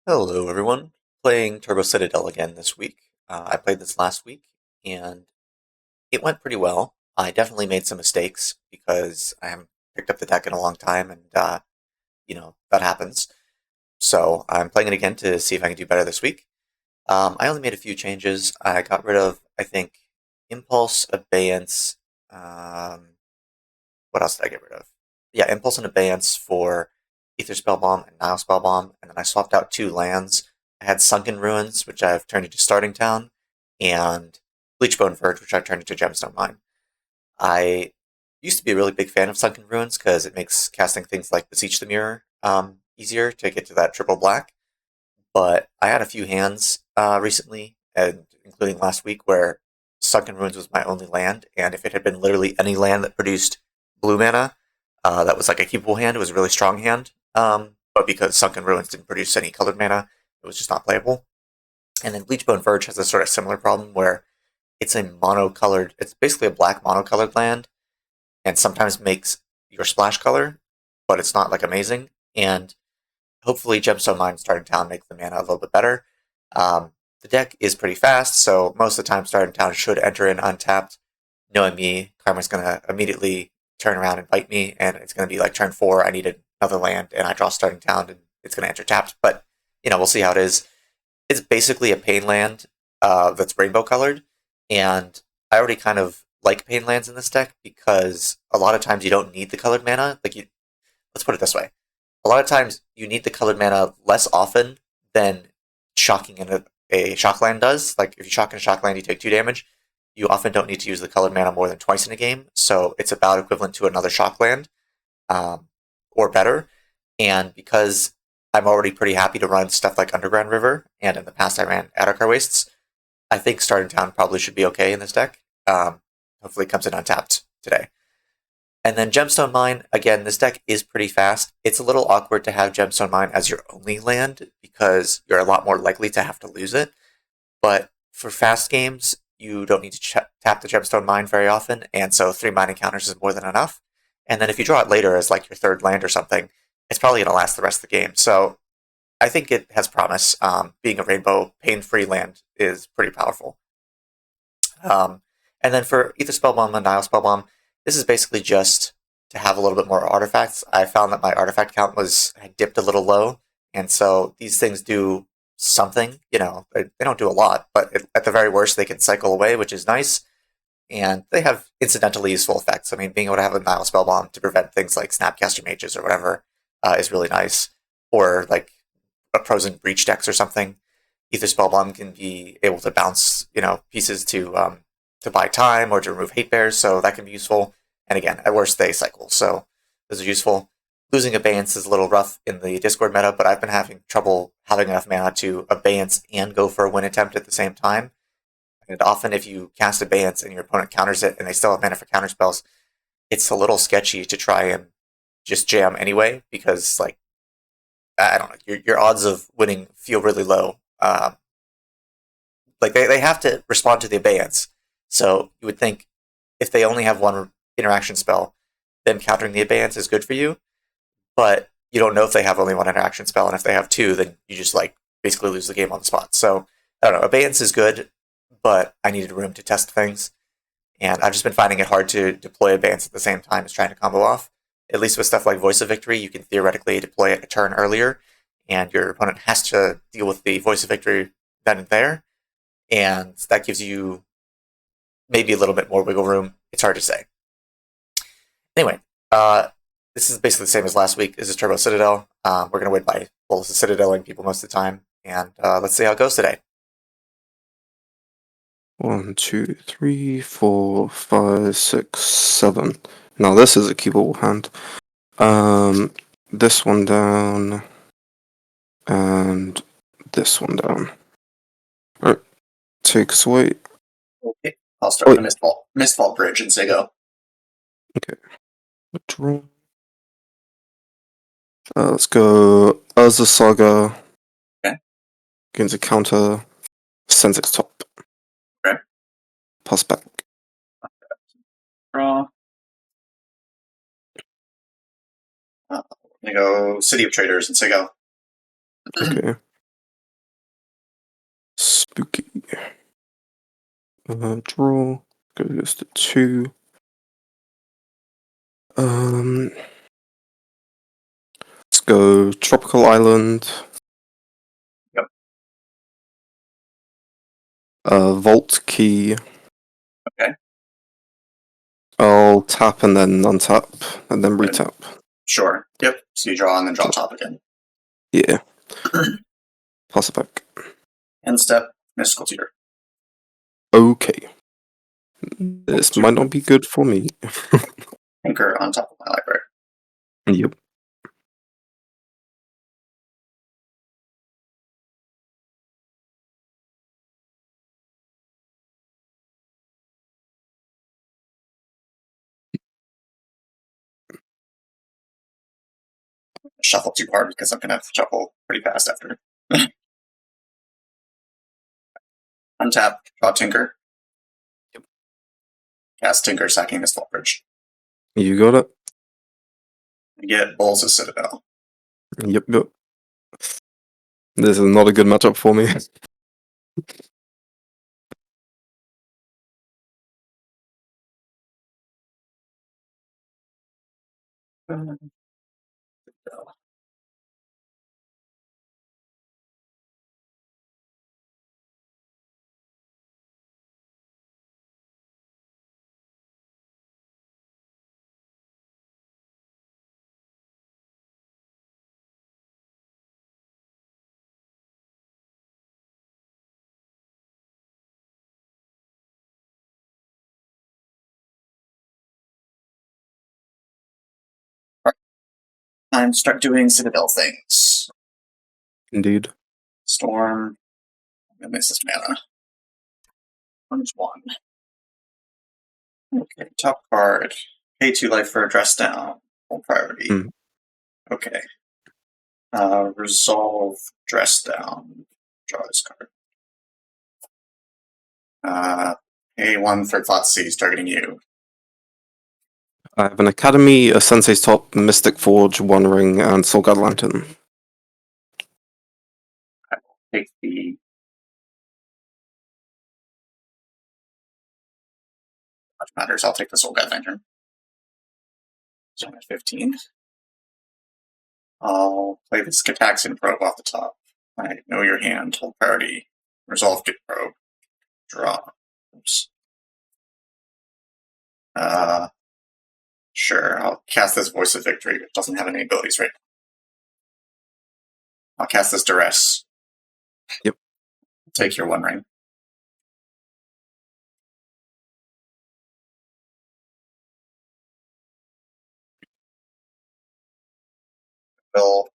Hello, everyone. Playing Turbo Citadel again this week. I played this last week, and it went pretty well. I definitely made some mistakes because I haven't picked up the deck in a long time, and that happens. So I'm playing it again to see if I can do better this week. I only made a few changes. I got rid of, I think, Impulse, Abeyance. What else did I get rid of? Yeah, Impulse and Abeyance for Ether Spellbomb and Nile Spellbomb, and then I swapped out two lands. I had Sunken Ruins, which I've turned into Starting Town, and Bleachbone Verge, which I've turned into Gemstone Mine. I used to be a really big fan of Sunken Ruins because it makes casting things like Beseech the Mirror easier to get to that triple black. But I had a few hands recently, and including last week, where Sunken Ruins was my only land, and if it had been literally any land that produced blue mana, that was like a keepable hand. It was a really strong hand, but because Sunken Ruins didn't produce any colored mana, it was just not playable. And then Bleachbone Verge has a sort of similar problem where it's a monocolored, it's basically a black monocolored land, and sometimes makes your splash color, but it's not like amazing. And hopefully Gemstone Mine Starting Town makes the mana a little bit better. The deck is pretty fast, so most of the time Starting Town should enter in untapped. Knowing me, Karma's going to immediately turn around and bite me, and it's going to be like turn 4, I need another land, and I draw Starting Town, and it's going to enter tapped. But, we'll see how it is. It's basically a pain land that's rainbow colored, and I already kind of like pain lands in this deck because a lot of times you don't need the colored mana. Let's put it this way: a lot of times you need the colored mana less often than shocking in a shock land does. Like if you shock in a shock land, you take 2 damage. You often don't need to use the colored mana more than twice in a game, so it's about equivalent to another shock land, or better. And because I'm already pretty happy to run stuff like Underground River, and in the past I ran Adokar Wastes, I think Starting Town probably should be okay in this deck. Hopefully it comes in untapped today. And then Gemstone Mine, again, this deck is pretty fast. It's a little awkward to have Gemstone Mine as your only land because you're a lot more likely to have to lose it. But for fast games, you don't need to tap the Gemstone Mine very often, and so 3 mining counters is more than enough. And then if you draw it later as like your third land or something, it's probably going to last the rest of the game. So I think it has promise. Being a rainbow pain-free land is pretty powerful. And then for Ether Spellbomb and Nile Spellbomb, this is basically just to have a little bit more artifacts. I found that my artifact count had dipped a little low, and so these things do something. They don't do a lot, but at the very worst, they can cycle away, which is nice. And they have incidentally useful effects. I mean, being able to have a Nile Spellbomb to prevent things like Snapcaster Mages or whatever is really nice. Or like a Frozen Breach decks or something. Ether Spellbomb can be able to bounce, pieces to buy time or to remove hate bears, so that can be useful. And again, at worst, they cycle, so those are useful. Losing Abeyance is a little rough in the Discord meta, but I've been having trouble having enough mana to Abeyance and go for a win attempt at the same time. And often if you cast Abeyance and your opponent counters it and they still have mana for counter spells, it's a little sketchy to try and just jam anyway, because, like, I don't know, your odds of winning feel really low. They have to respond to the Abeyance, so you would think if they only have one interaction spell, them countering the Abeyance is good for you, but you don't know if they have only one interaction spell, and if they have 2, then you just basically lose the game on the spot. So I don't know, Abeyance is good, but I needed room to test things, and I've just been finding it hard to deploy Abeyance at the same time as trying to combo off. At least with stuff like Voice of Victory, you can theoretically deploy it a turn earlier, and your opponent has to deal with the Voice of Victory then and there, and that gives you maybe a little bit more wiggle room. It's hard to say. Anyway, this is basically the same as last week. This is Turbo Citadel. We're going to win by Boros Citadeling people most of the time, and let's see how it goes today. 1, 2, 3, 4, 5, 6, 7. Now this is a keepable hand. This one down, and this one down. Alright, takes away. Okay, I'll start with the Mistfall Bridge and say go. Okay. Draw. Let's go Urza Saga. Okay. Gains a counter. Sends its top. Okay. Pass back. Draw. I'm going to go City of Traders and say go. Okay. spooky. Draw. Goes to 2. Let's go Tropical Island. Yep. Vault Key. Okay. I'll tap and then untap and then Good. retap. Sure. Yep. So you draw and then draw Sure. top again. Yeah. Pass it back. End step, mystical tutor. Okay. This might not be good for me. Anchor on top of my library. Yep. Shuffle too hard because I'm gonna shuffle pretty fast after. Untap, draw Tinker. Yep. Cast Tinker, sacking this Vault Bridge. You got it? You get Boros' Citadel. Yep. This is not a good matchup for me. Time to start doing Citadel things. Indeed. Storm. I'm gonna miss this mana. One's 1. Okay, top card. Pay 2 life for a dress down. Full priority. Hmm. Okay. Resolve dress down. Draw this card. Pay 1 for Thoughtseize targeting you. I have an Academy, a Sensei's Top, Mystic Forge, One Ring, and Soul Guard Lantern. Take the much matters. I'll take the Soul Guide Lantern. So I'm at 15. I'll play this Cataxin Probe off the top. I know your hand, hold priority. Resolve get probe. Draw. Oops. Sure, I'll cast this Voice of Victory, which doesn't have any abilities right now. I'll cast this Duress. Yep. Take your 1 ring. Will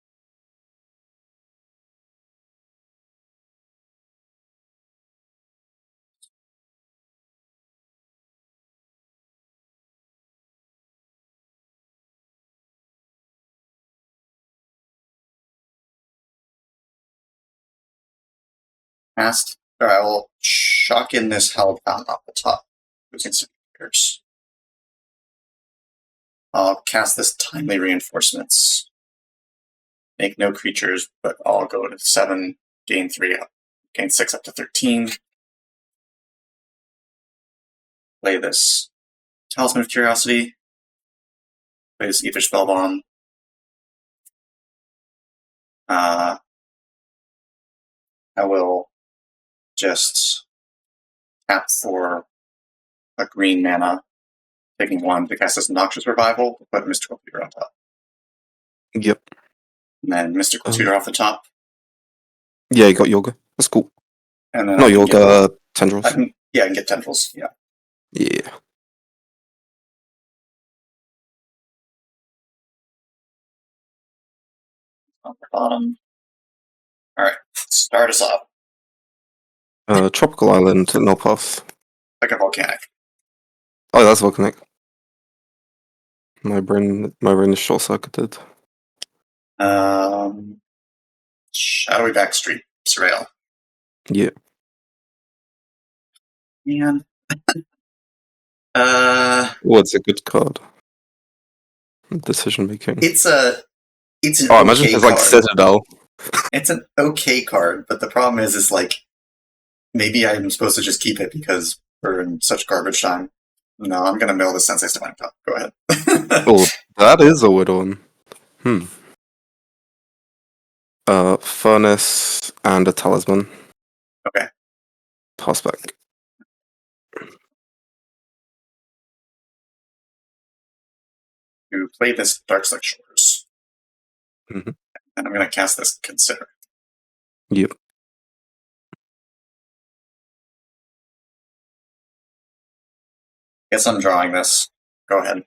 cast, or I will shock in this Hellbound off the top. Using some fingers. I'll cast this Timely Reinforcements. Make no creatures, but I'll go to 7, gain 3, gain 6 up to 13. Play this Talisman of Curiosity. Play this Ether Spellbomb. I will just tap for a green mana, taking 1 to cast this Noxious Revival, put Mystical Tutor on top. Yep. And then Mystical Tutor off the top. Yeah, you got Yoga. That's cool. And then No, Yoga, Tendrils. I can get Tendrils, yeah. Yeah. On the bottom. Alright, start us off. Tropical Island, no path. Like a volcanic. Oh, that's volcanic. My brain is short circuited. Shadowy Backstreet, Surreal. Yeah. Man. Oh, it's a good card. Decision making. It's an imagine okay it's like card. Citadel. It's an okay card, but the problem is like Maybe I'm supposed to just keep it because we're in such garbage time. No, I'm gonna mill the Sensei Divine Cup. Go ahead. Oh, that is a weird one. Furnace and a talisman. Okay. Pass back. To play this Dark Shores. Mhm. And I'm gonna cast this Consider. Yep. Guess I'm drawing this. Go ahead.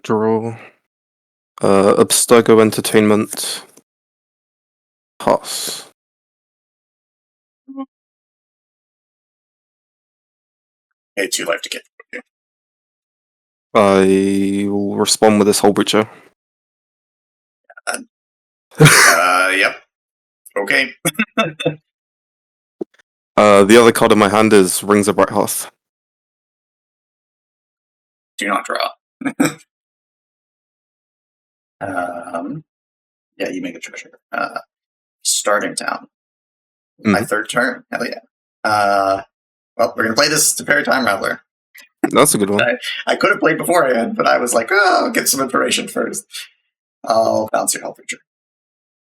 Draw. Abstergo Entertainment. Pass. Pay 2 life to get. Okay. I will respond with this whole breacher. Yep. Okay. The other card in my hand is Rings of Bright Hearth. Do not draw. Yeah, you make a treasure. Starting town. My third turn. Hell yeah. Well, we're gonna play this to Fairy Time Rattler. That's a good one. I could have played beforehand, but I was like, oh, I'll get some information first. I'll bounce your health feature.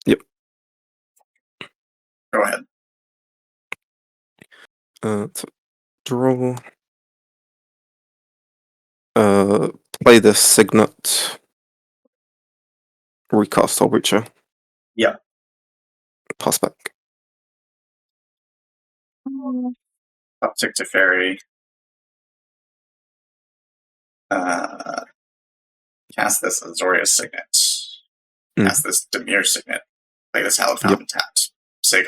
Yep. Go ahead. Draw. Play this Signet. Recast Hull Breacher. Yep. Pass back. Uptick to Fairy. Cast this Azorius Signet. Cast this Demir Signet. Play this Hallowed Fountain tapped. Say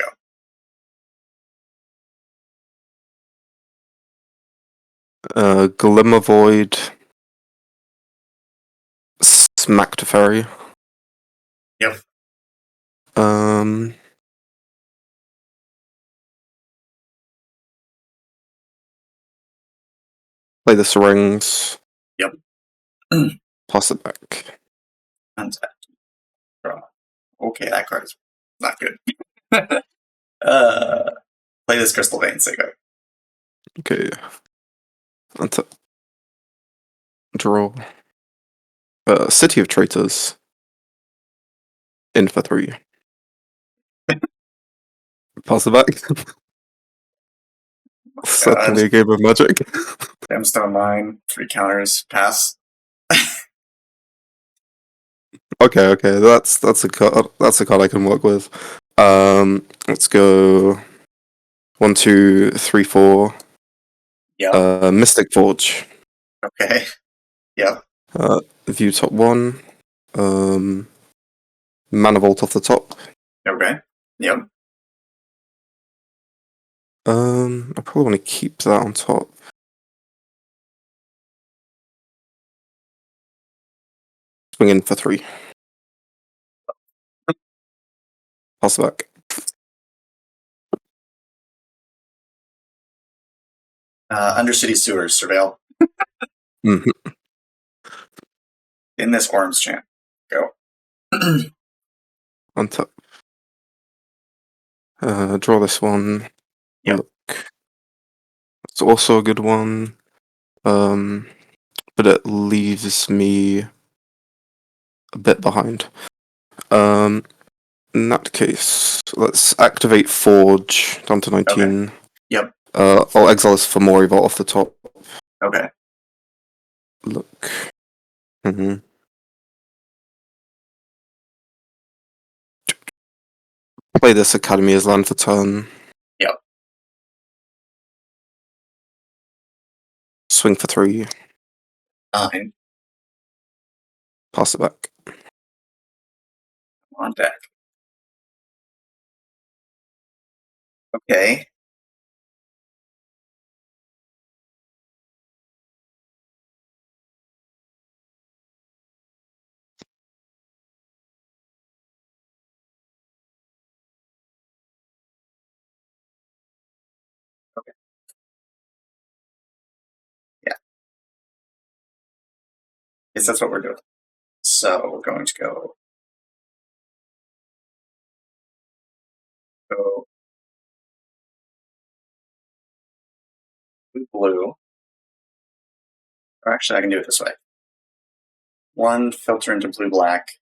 go. Glimmer Void. Smack to Fairy. Yep. Play this Rings. Yep. Pass it back. Untap. Draw. Okay, that card is not good. Play this Crystal Vein, say go. Okay. Untap. Draw. City of Traitors. In for 3. Pass it back. Certainly a game of Magic. Gemstone Mine, 3 counters, pass. Okay, that's a card. That's a card I can work with. Let's go 1, 2, 3, 4. Yep. Mystic Forge. Okay. Yep. View top 1. Mana Vault off the top. Okay. Yep. I probably want to keep that on top. Swing in for 3. Pass it back. Undercity Sewers, Surveil. Mm-hmm. In this Orms chant. Go. On top. Draw this one. Yep. Look. It's also a good one. But it leaves me a bit behind. In that case, let's activate Forge down to 19. Okay. Yep. I'll exile this for Mori Vault off the top. Okay. Look. Play this Academy as land for turn. Yep. Swing for 3. 9. Pass it back. On deck. Okay. Okay. Yeah. Yes, that's what we're doing. So we're going to go blue. Or actually, I can do it this way. 1 filter into blue black,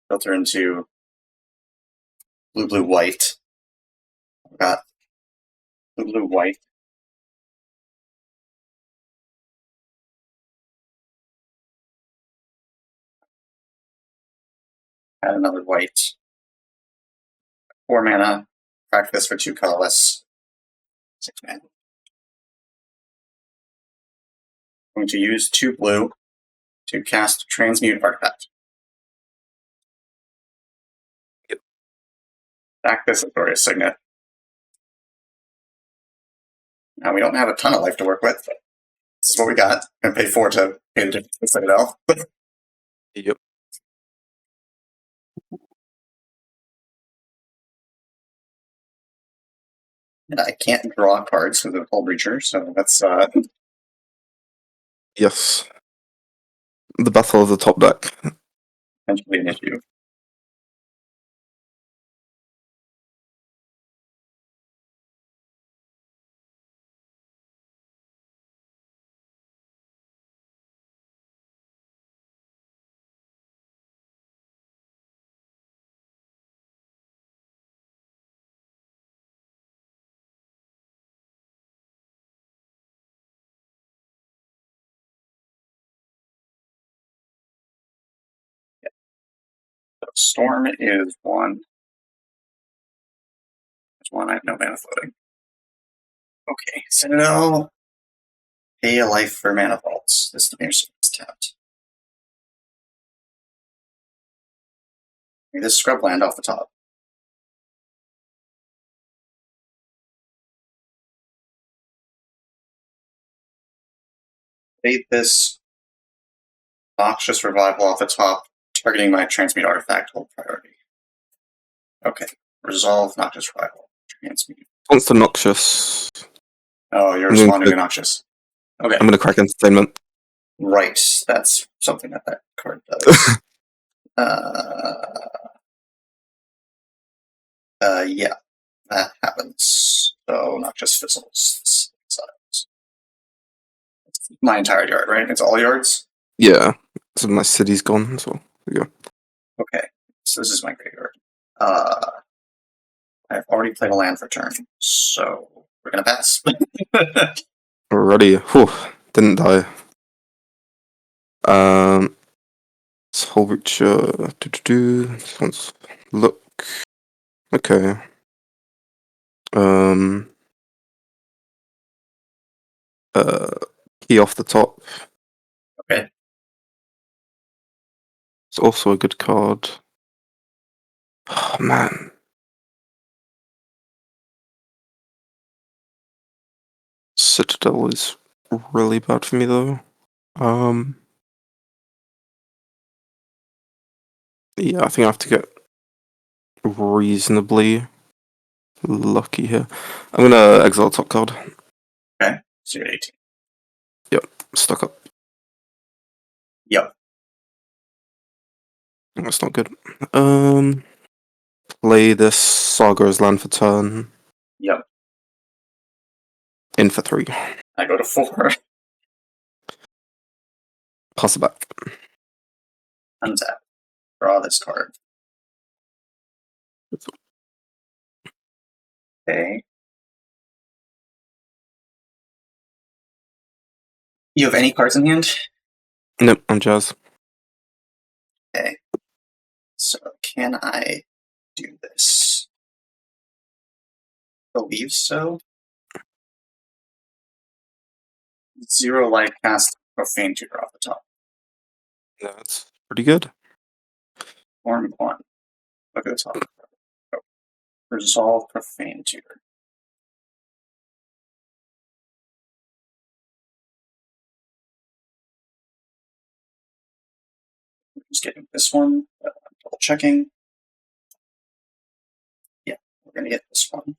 filter into blue blue white. I've got blue blue white. Add another white. 4 mana. Crack this for 2 colorless. 6 mana. I'm going to use 2 blue to cast Transmute Artifact. Yep. Back this Authorious Signet. Now we don't have a ton of life to work with. This is what we got. I'm going to pay 4 to pay the difference to Citadel. Yep. And I can't draw cards with a Hull Breacher, so that's Yes. The battle of the top deck. potentially an issue. So Storm is 1. There's 1. I have no mana floating. Okay, Citadel. Pay a life for mana vaults. This is tapped. This scrub land off the top. Bait this Noxious Revival off the top, targeting my Transmute Artifact, hold priority. Okay, resolve Noxious Revival. Transmute. Once the Noxious. Oh, you're I'm going responding to- to Noxious. Okay, I'm going to crack Entertainment. right. That's something that card does. Yeah, that happens. So Noxious fizzles. My entire yard, right? It's all yards? Yeah. So my city's gone, so there we go. Okay, so this is my graveyard. I've already played a land for turn, so we're gonna pass. Alrighty. Whew. Didn't die. Hull Breacher. This one's look. Okay. Um. Key off the top. Okay. It's also a good card. Oh, man. Citadel is really bad for me though. Yeah, I think I have to get reasonably lucky here. I'm gonna exile top card. Okay, so you're 18. Stuck up. Yep. That's not good. Play this Saga's land for turn. Yep. In for 3. I go to 4. Pass it back. Untap. Draw this card. Okay. You have any cards in hand? Nope, I'm Jazz. Okay. So can I do this? Believe so. 0 life cast Profane Tutor off the top. That's pretty good. Form 1. Look at the top. Oh. Resolve Profane Tutor. Just getting this one. Double checking. Yeah, we're gonna get this one.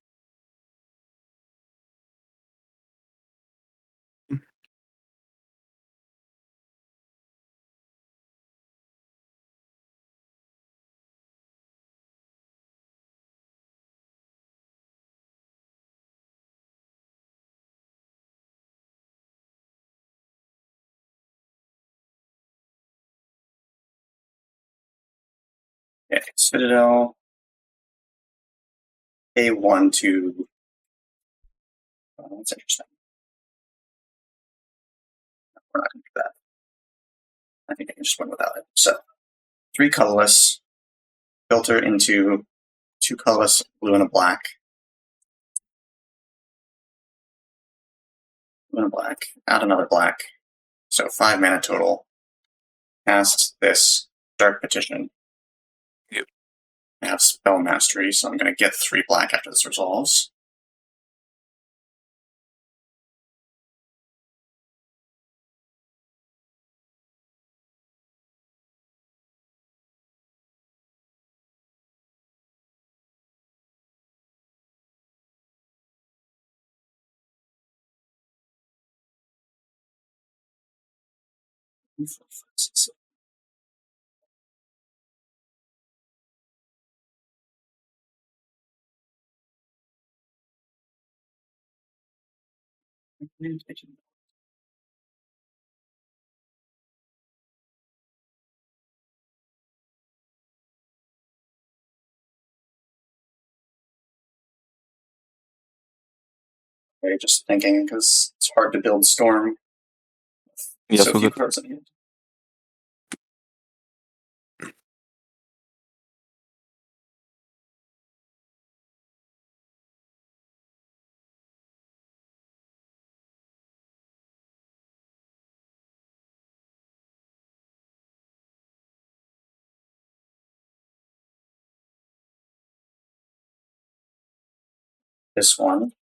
Okay, Citadel. A1 to. Oh, that's interesting. We're not going to do that. I think I can just win without it. So, 3 colorless, filter into 2 colorless, blue and a black. Blue and a black. Add another black. So 5 mana total. Cast this Dark Petition. Yep. I have Spell Mastery, so I'm going to get 3 black after this resolves. Okay, just thinking because it's hard to build Storm. Yeah, So so few good. cards in hand. This one.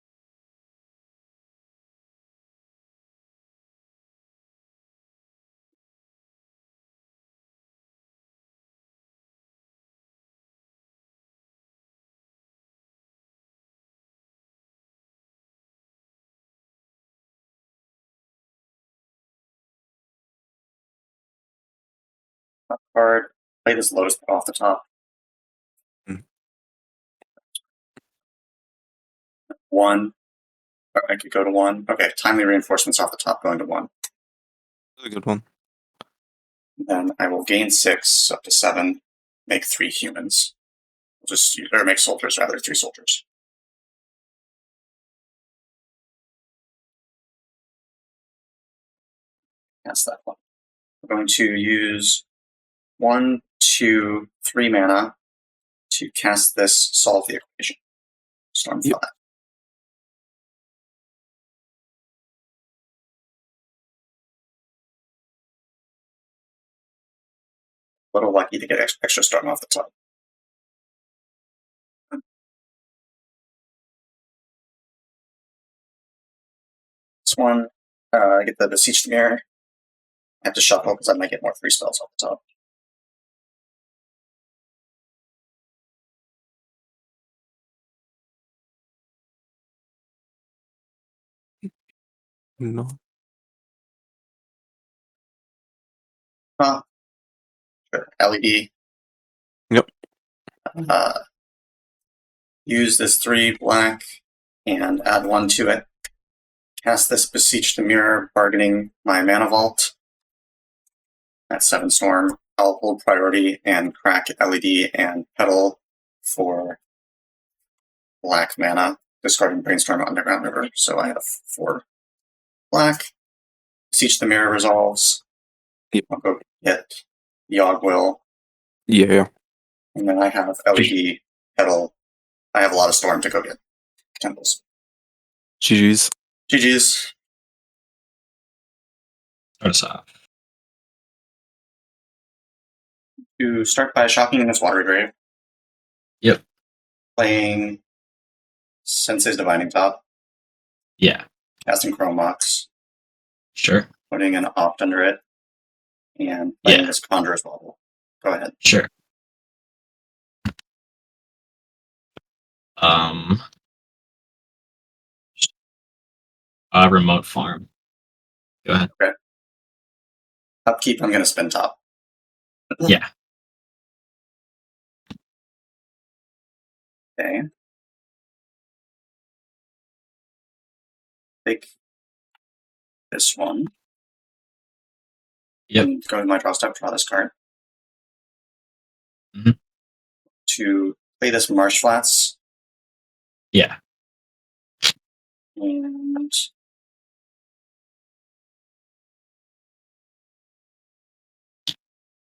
Top card. Play this Lotus off the top. Mm. 1. Or I could go to 1. Okay, Timely Reinforcements off the top going to 1. That's a good one. Then I will gain 6 up to 7. Make 3 humans. Or make soldiers rather, 3 soldiers. That's that one. We're going to use 1, 2, 3 mana to cast this Solve the Equation. Storm 5. Yep. A little lucky to get extra Storm off the top. This one, I get the Beseech the Mirror. I have to shuffle because I might get more 3 spells off the top. No. Sure. LED. Yep. Use this 3 black and add 1 to it. Cast this Beseech the Mirror, bargaining my mana vault. At 7 Storm, I'll hold priority and crack LED and Petal for black mana, discarding Brainstorm Underground River. So I have 4 black. Beseech the Mirror resolves. Yep. I'll go get Yogwill. Yeah. And then I have LED, Petal. I have a lot of Storm to go get. Temples. GG's. GG's. Start us off. To start by shocking in this Watery Grave. Yep. Playing Sensei's Divining Top. Yeah. Casting Chrome Mox. Sure. Putting an Opt under it. And playing Yeah. this Conjurer's Bauble. Go ahead. Sure. Remote farm. Go ahead. Okay. Upkeep, I'm going to spin top. Yeah. Okay. Take this one. Yep. And go to my draw step, draw this card. Mhm. to play this Marsh Flats. Yeah. And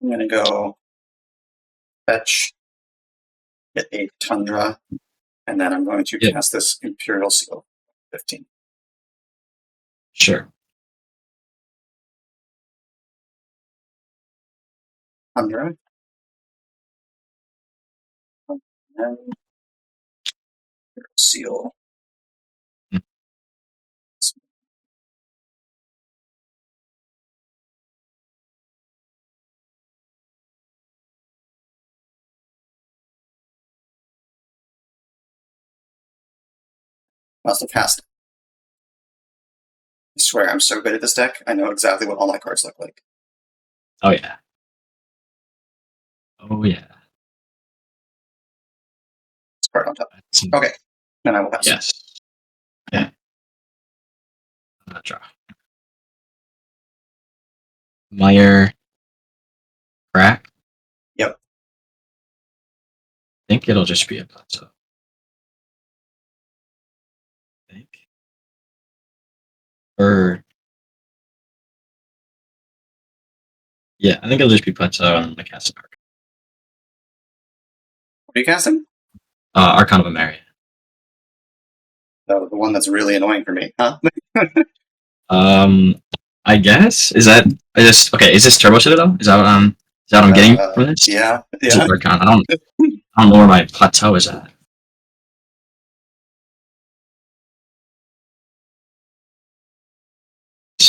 I'm going to go fetch, get a Tundra, and then I'm going to Yep. cast this Imperial Seal. 15. Sure. Tundra. And then Imperial Seal. Mm. Must have passed it. I swear, I'm so good at this deck. I know exactly what all my cards look like. Oh yeah. Oh yeah. It's card on top. Okay, then I will pass. Yes. Yeah. Draw. Meyer. Crack. Yep. I think it'll just be a plateau. I think. Or yeah, I think it'll just be plateau on the cast arc. What are you casting? Archon of Ameria. The one that's really annoying for me, huh? I guess is that I just okay. Is this Turbo Citadel? Is that what I'm getting from this? Yeah, Is yeah. it Archon? I don't know where my plateau is at.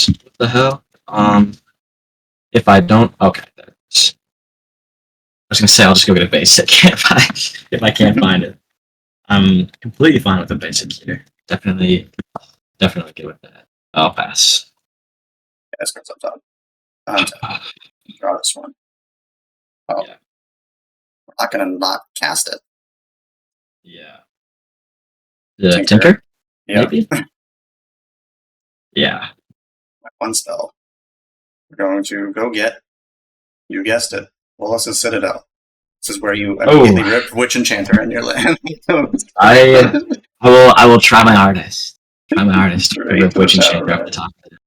What the hell? If I don't, okay. There it is. I was gonna say I'll just go get a basic if I can't find it. I'm completely fine with a basic here. Definitely good with that. I'll pass. Yeah, this card's up top. Draw this one. Oh, Yeah. we're not gonna not cast it. Yeah. The Tinker. Tinker? Yeah, Maybe? Yeah. one spell. We're going to go get. You guessed it. Boros' Citadel. This is where you immediately rip Witch Enchanter in your land. I will try my hardest. Try my hardest to Straight rip to Witch the Enchanter tower, off the top of it.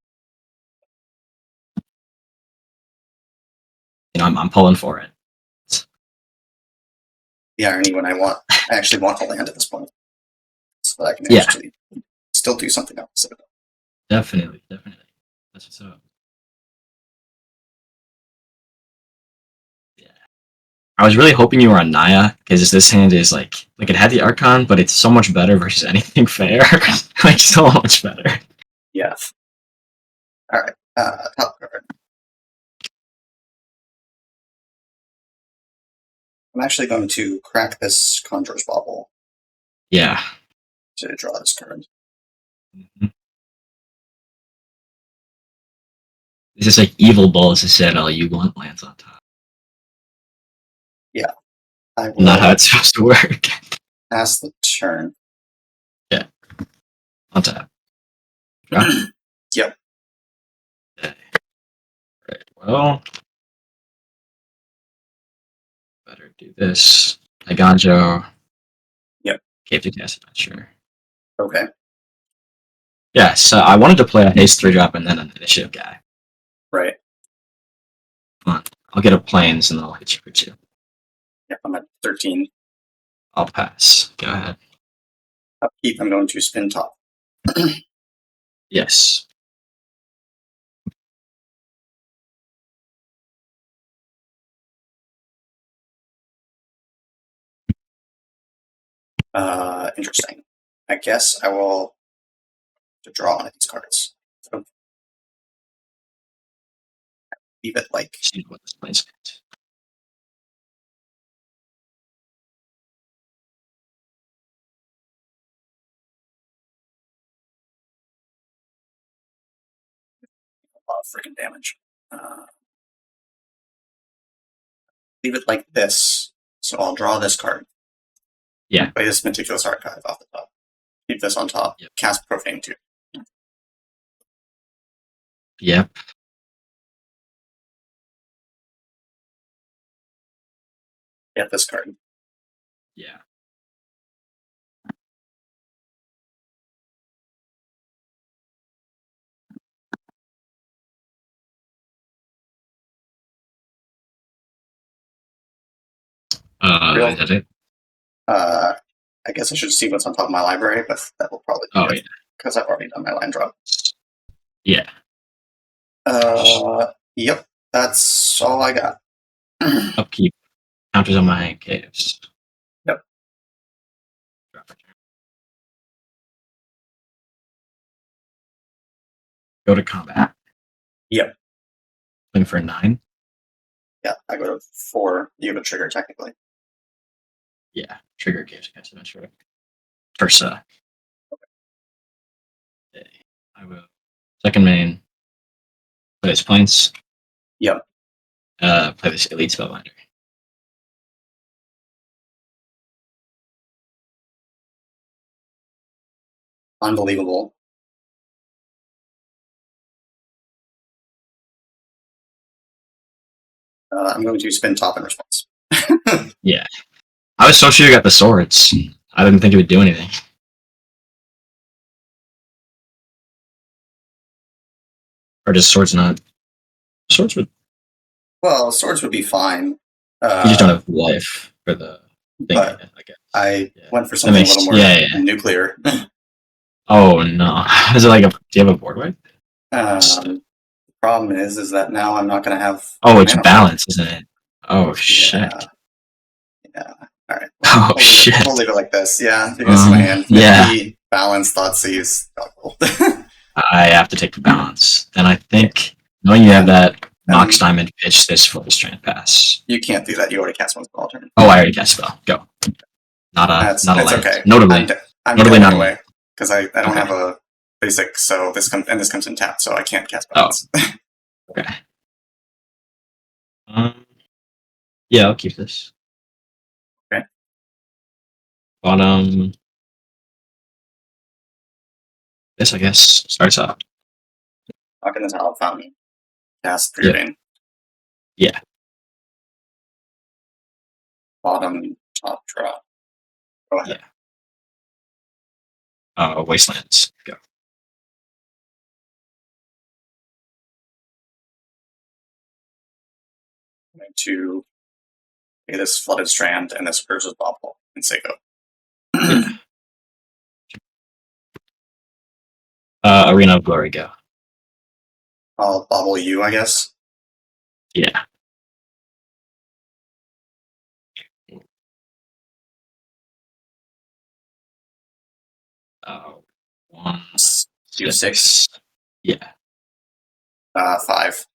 You know, I'm pulling for it. The irony when I actually want to land at this point, so that I can Yeah. actually still do something else. Definitely. That's what's up. Yeah. I was really hoping you were on Naya, because this hand is like it had the Archon, but it's so much better versus anything fair. Like so much better. Yeah. All right. Top card. I'm actually going to crack this Conjurer's Bauble Yeah. to draw this card. Mm-hmm. It's just like Evil Balls has said, all you want lands on top. Yeah. I will Not how it's supposed to work. pass the turn. Yeah. On top. Drop. Yep. Okay. Right. Well, better do this. Iganjo. Yep. Cave to Cast, not sure. Okay. Yeah, so I wanted to play a haste 3-drop and then an initiative guy. Right. Come on. I'll get a planes and then I'll hit you for 2. Yep. I'm at 13. I'll pass. Go ahead. Upkeep. I'm going to spin top. Yes. Interesting. I guess I will draw one of these cards. So leave it like See what this plays. a lot of freaking damage. Leave it like this. So I'll draw this card. Yeah. Play this Meticulous Archive off the top. Keep this on top. Yep. Cast Profane 2. Yep. Get this card. Yeah. Real. Is that it? I guess I should see what's on top of my library, but that will probably be Oh, it because I've already done my land drop. yeah. Yep, that's all I got. Upkeep. Counters on my caves. Yep. Go to combat. Yep. Swing for 9. Yeah, I go to 4. You have a trigger technically. Yeah. Trigger caves against adventure. Tursa. Okay. I will. Second main. Play this planes. Yep. Play this elite spellbinder. Unbelievable. I'm going to spin top in response. Yeah. I was so sure you got the swords. I didn't think it would do anything. Or just swords not. Swords would. Well, swords would be fine. You just don't have life for the thing, But I guess. I Yeah. went for something a makes- little more yeah. nuclear. Oh no. Is it like a. Do you have a board wipe? The problem is that now I'm not going to have. Oh, it's mana. balance, isn't it? Oh shit. Yeah. All right. Oh shit. We'll leave it like this. Yeah. You can see my hand. Yeah. Nifty, balance, Thoughtseize. I have to take the balance. And I think knowing you have that Mox Diamond pitch this for the Strand Pass. You can't do that. You already cast one spell turn. Oh, I already cast spell. Go. Not a land. Okay. Notably. I'm Notably dead not anyway because I don't Okay. have a basic, so this comes in tap, so I can't cast Oh. balance. Okay. Yeah, I'll keep this. Okay. Bottom. This, I guess, starts up. Lock in the Talent Fountain. Cast Preordain. Yeah. Bottom, top, draw. Go ahead. Yeah. Wastelands. Go. I'm going to pay this Flooded Strand and this Urza's Bobble and say go. Yeah. Arena of Glory. Go. I'll bobble you, I guess. Yeah. One. Do 6. Yeah. 5.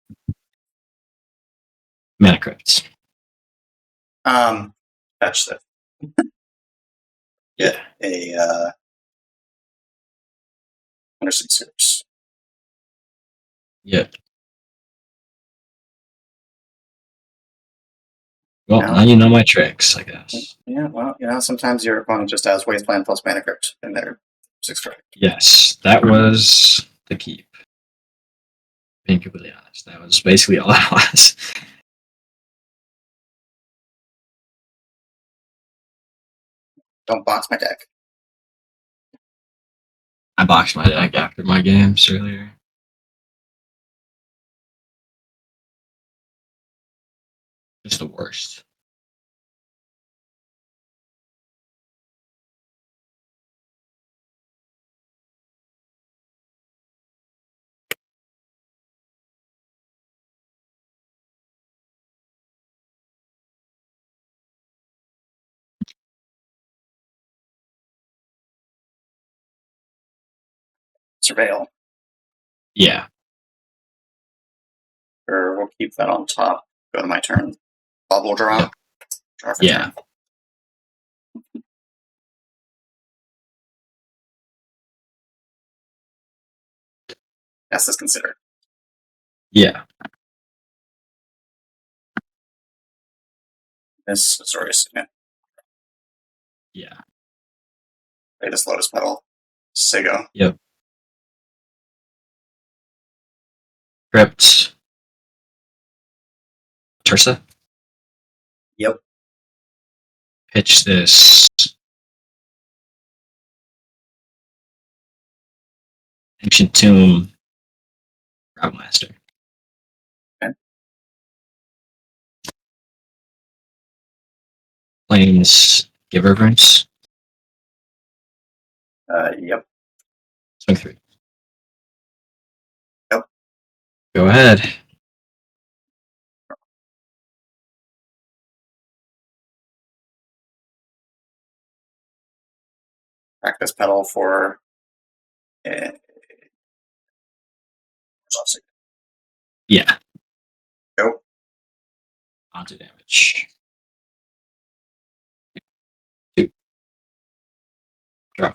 Mana Crypts. Fetch the Yeah. a Undersea Series. Yep. Well, No. now you know my tricks, I guess. Yeah, well, sometimes your opponent just has Wasteland plus Mana Crypt in their 6 strike. Yes, that was the keep. Being completely honest, that was basically all it was. Don't box my deck. I boxed my deck after my games earlier. Just the worst. Surveil. Yeah. Or we'll keep that on top. Go to my turn. Bubble draw. Yep. Draw for Yeah. turn. Yes, is considered. Yeah. This Azorius Signet. Yeah. Play this Lotus Petal. Sigo. Yep. Crypt. Tursa. Yep. pitch this Ancient Tomb Grabmaster. Okay. Planes give reverence. Yep. Swing 3. Yep. Go ahead. Practice pedal for. Yeah. Go. Onto damage. 2. Draw.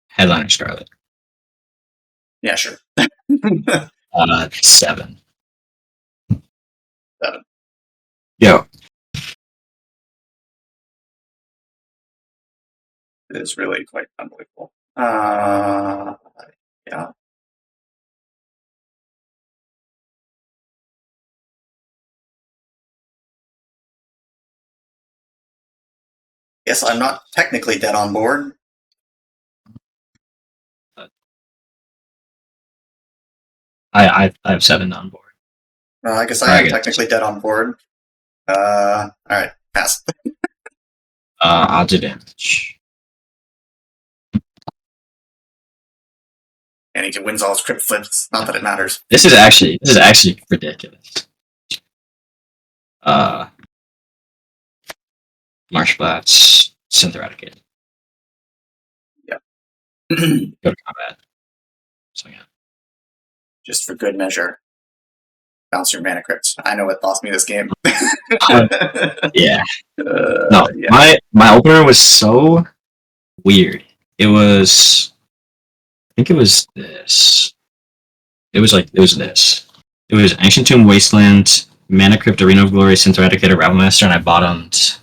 Headliner Scarlet. Yeah, sure. 7. 7. Yo. It is really quite unbelievable. Yeah. Guess I'm not technically dead on board. I have 7 on board. I guess I am technically dead on board. Alright, pass. Onto damage. And he can wins all his crypt flips. Not that it matters. This is actually ridiculous. Marshblats, Synth Eradicated. Yep. Go to combat. So yeah. Just for good measure. Bounce your mana crypt. I know what lost me this game. Yeah. No, yeah. My opener was so weird. It was, I think it was this. It was this. It was Ancient Tomb Wasteland, Mana Crypt, Arena of Glory, Synth Eradicator, Ravelmaster, and I bottomed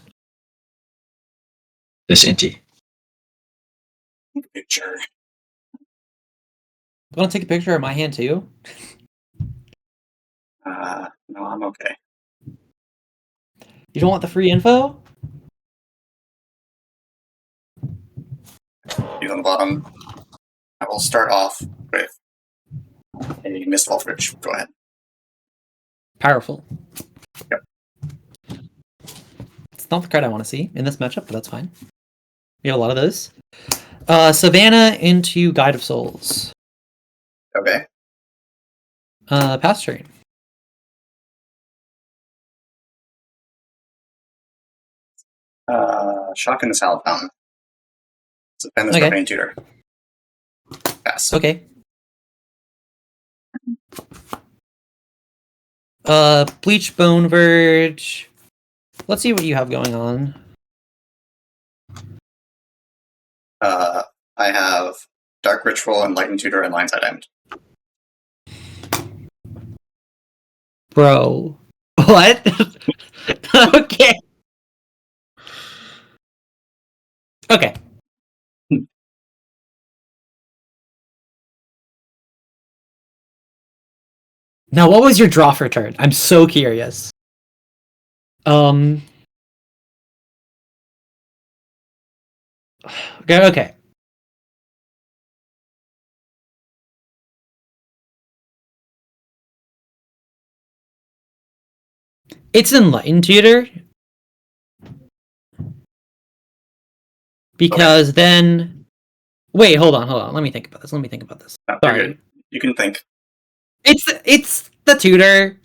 this Inti. Picture. Want to take a picture of my hand too? No, I'm okay. You don't want the free info? He's on the bottom. I will start off with a Mist Eldritch. Go ahead. Powerful. Yep. It's not the card I want to see in this matchup, but that's fine. We have a lot of those. Savannah into Guide of Souls. Okay. Pass turn. Shock in the Salad Fountain. Suspend this Okay. Profane Tutor. Pass. Okay. Bleach Bone Verge. Let's see what you have going on. I have Dark Ritual, Enlightened Tutor, and Lineside End. Bro. What? Okay. Okay. Now, what was your draw for turn? I'm so curious. Okay. It's Enlightened Tutor. Because then... Wait, hold on. Let me think about this. No, Sorry. good. You can think. It's the tutor.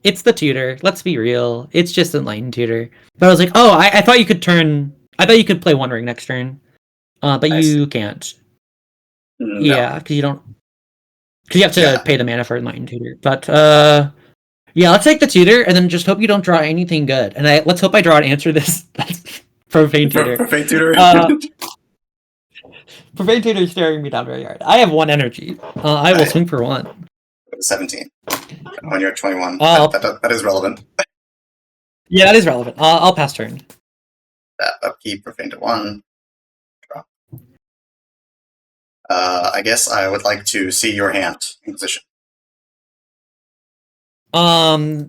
It's the tutor. Let's be real. It's just Enlightened Tutor. But I was like, oh, I thought you could play One Ring next turn. But you can't. No. Yeah, because you don't... Because you have to pay the mana for Enlightened Tutor. But, yeah, let's take the tutor, and then just hope you don't draw anything good. And let's hope I draw an answer this... Profane Tutor. Profane Tutor. Profane Tutor is staring me down very hard. I have 1 energy. I will swing for 1. 17. When you're at 21. That is relevant. Yeah, that is relevant. I'll pass turn. That upkeep, Profane to 1. Draw. I guess I would like to see your hand in position.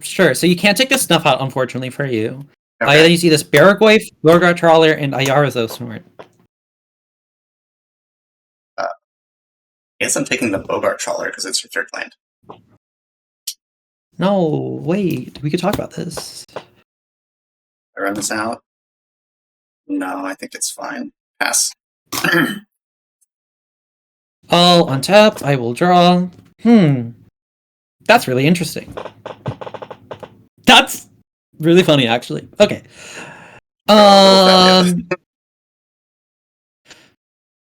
Sure. So you can't take the snuff out, unfortunately for you. Okay. Then you see this Baragoyf, Gorgar Trawler, and Ayarzo Snort. I guess I'm taking the Bogart Trawler because it's your third land. No, wait. We could talk about this. I run this out. No, I think it's fine. Pass. I'll untap. I will draw. That's really interesting. That's really funny, actually. Okay.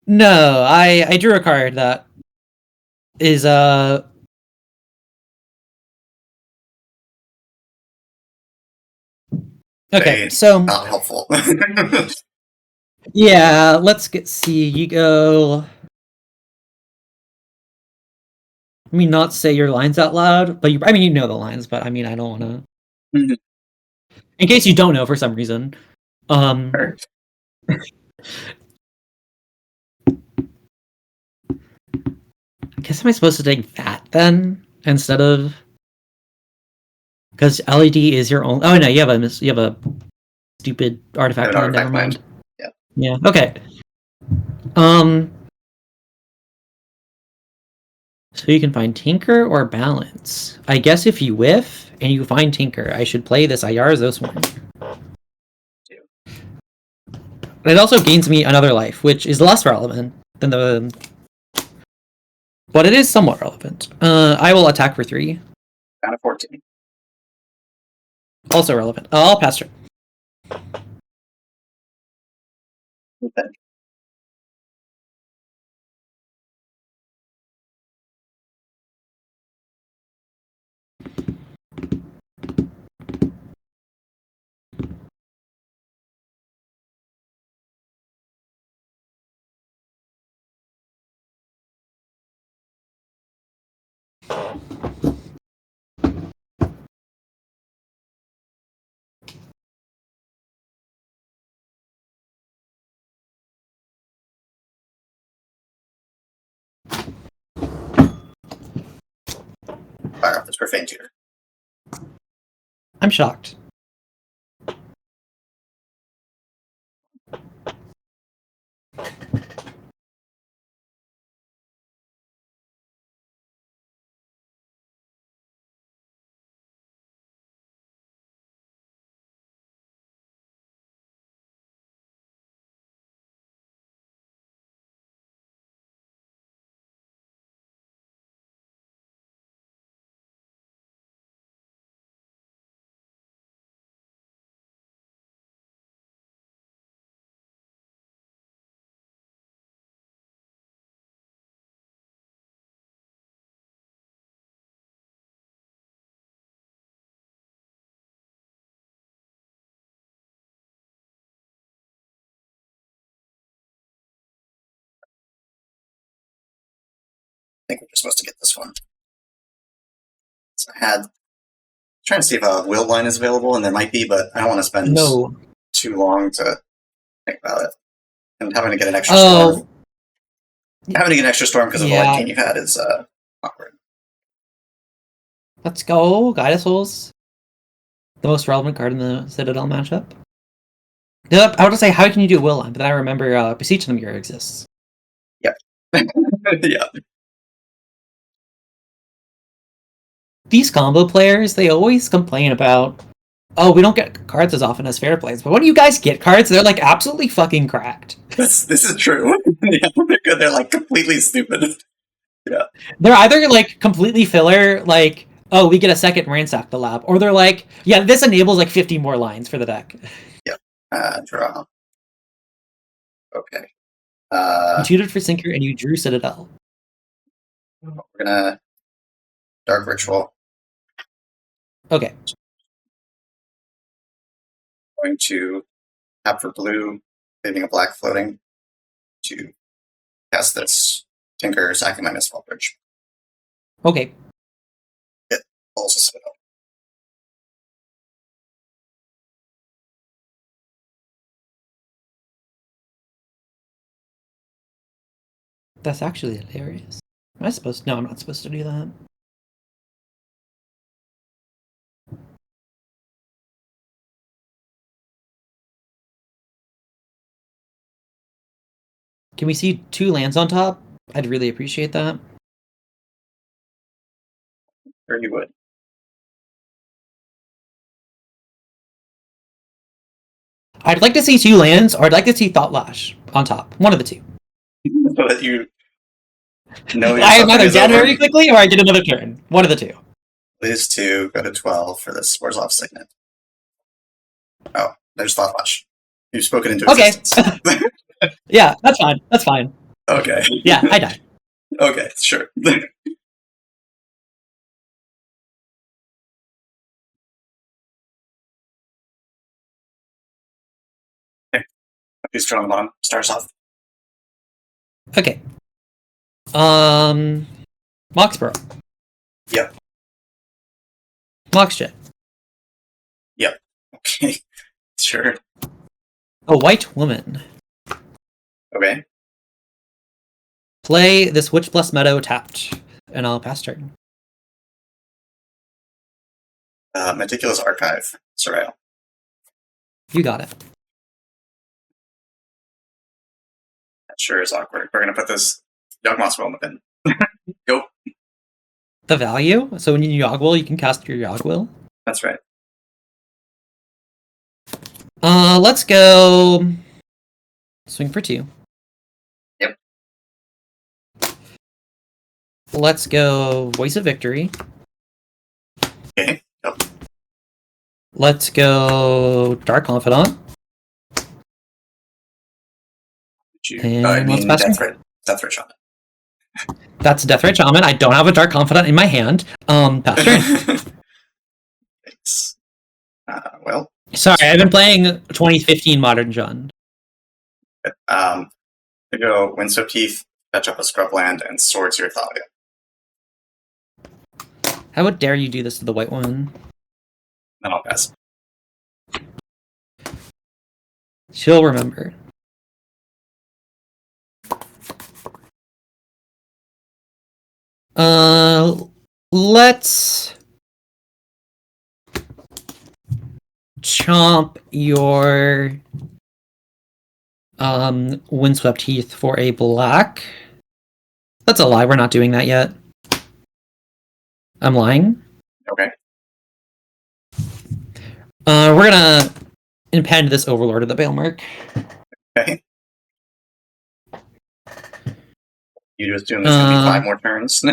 No, I drew a card that is okay, so not helpful. yeah, let's see. You go. Let me not say your lines out loud, but I mean you know the lines, but I mean I don't want to. In case you don't know for some reason, Sure. I guess am I supposed to take that then instead of because LED is your only. Oh no, you have a stupid artifact land. Never mind. Yeah. Yeah. Okay. So you can find Tinker or Balance. I guess if you whiff and you find Tinker, I should play this Ayarzo Swarm. It also gains me another life, which is less relevant than the. But it is somewhat relevant. I will attack for 3. Down to 14. Also relevant. I'll pass turn. Okay. Fire off this Profane Tutor. I'm shocked. I think we're just supposed to get this one. So I had trying to see if a will line is available, and there might be, but I don't want to spend too long to think about it. And having to get an extra storm. Having to get an extra storm because of the light gain you've had is awkward. Let's go, Guidus Souls. The most relevant card in the Citadel matchup. Yep, I would say how can you do will line, but then I remember Beseech the Mirror exists. Yep. Yeah. These combo players, they always complain about, oh, we don't get cards as often as fair plays, but when you guys get cards, they're like absolutely fucking cracked. This is true. Yeah, they're good. They're like completely stupid. Yeah. They're either like completely filler, like, oh, we get a second ransack the lab, or they're like, yeah, this enables like 50 more lines for the deck. Yep. Draw. Okay. You tutored for Sinker and you drew Citadel. We're gonna Dark Ritual. Okay. Going to tap for blue, leaving a black floating to cast this Tinker, sacking my Mistfall Bridge. Okay. It pulls a Citadel. That's actually hilarious. Am I supposed to? No, I'm not supposed to do that. Can we see 2 lands on top? I'd really appreciate that. Sure you would. I'd like to see 2 lands, or I'd like to see Thought Lash on top. One of the 2. So that you know your I am suffering either is dead over. very quickly, or I get another turn. One of the 2. Lose 2, go to 12 for this Orzhov Signet. Oh, there's Thought Lash. You've spoken into Okay. existence. Yeah, that's fine. That's fine. Okay. Yeah, I died. Okay, sure. Who's turn on the bottom? Stars off. Okay. Moxborough. Yep. Moxjet. Okay. Sure. A white woman. Okay. Play this Witch Bless Meadow tapped, and I'll pass turn. Meticulous Archive. Surveil. You got it. That sure is awkward. We're gonna put this Yawgmoth's Will in. Go. The value? So when you Yogwill, you can cast your Yogwill. That's right. Let's go. Swing for 2. Yep. Let's go Voice of Victory. Okay. Go. Let's go Dark Confidant. And I let's mean, pass Death turn. Ray Shaman. That's Deathray Shaman. I don't have a Dark Confidant in my hand. Pass turn. Thanks. Well, Sorry, I've been playing 2015 Modern Jund. to go Windswept Heath, fetch up a Scrubland, and Swords Your Thalia. How dare you do this to the white woman? Then I'll pass. She'll remember. Let's chomp your Windswept Heath for a black. That's a lie, we're not doing that yet. I'm lying. Okay. We're gonna impend this Overlord of the Balemark. Okay. You just assume there's gonna be 5 more turns.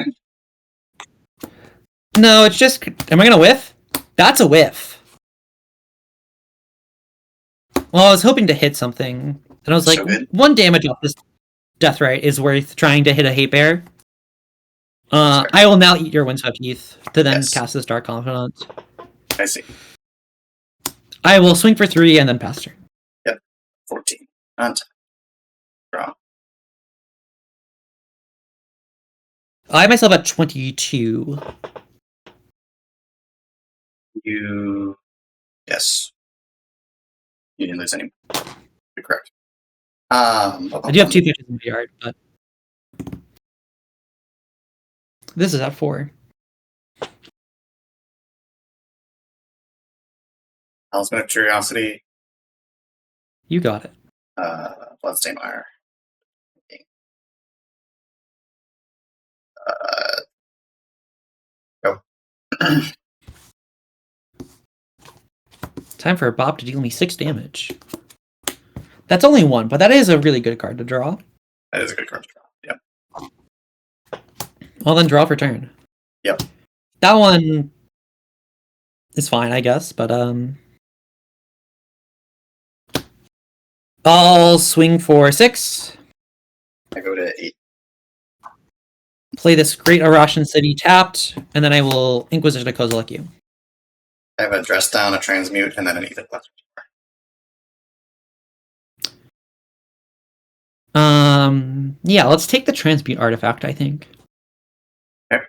No, it's just... Am I gonna whiff? That's a whiff. Well, I was hoping to hit something. And I was like, So good. 1 damage off this Deathrite is worth trying to hit a Hate Bear. I will now eat your Windswept Heath to then Yes. cast this Dark Confidant. I see. I will swing for 3 and then pass turn. 14. On top. Draw. I have myself at 22. You. Yes. You didn't lose any. You're correct. I do have 2 pitches in the yard, but this is at 4. Talisman of Curiosity. You got it. Bloodstained Mire. Go. Time for a Bob to deal me 6 damage. That's only 1, but that is a really good card to draw. That is a good card to draw. Yep. Well, then draw for turn. Yep. That one is fine, I guess, but I'll swing for 6. I go to 8. Play this Great Arashan City tapped, and then I will Inquisition of Kozilek you. I have a Dress Down, a Transmute, and then an Ether Plus. Yeah, let's take the Transmute artifact, I think. Okay.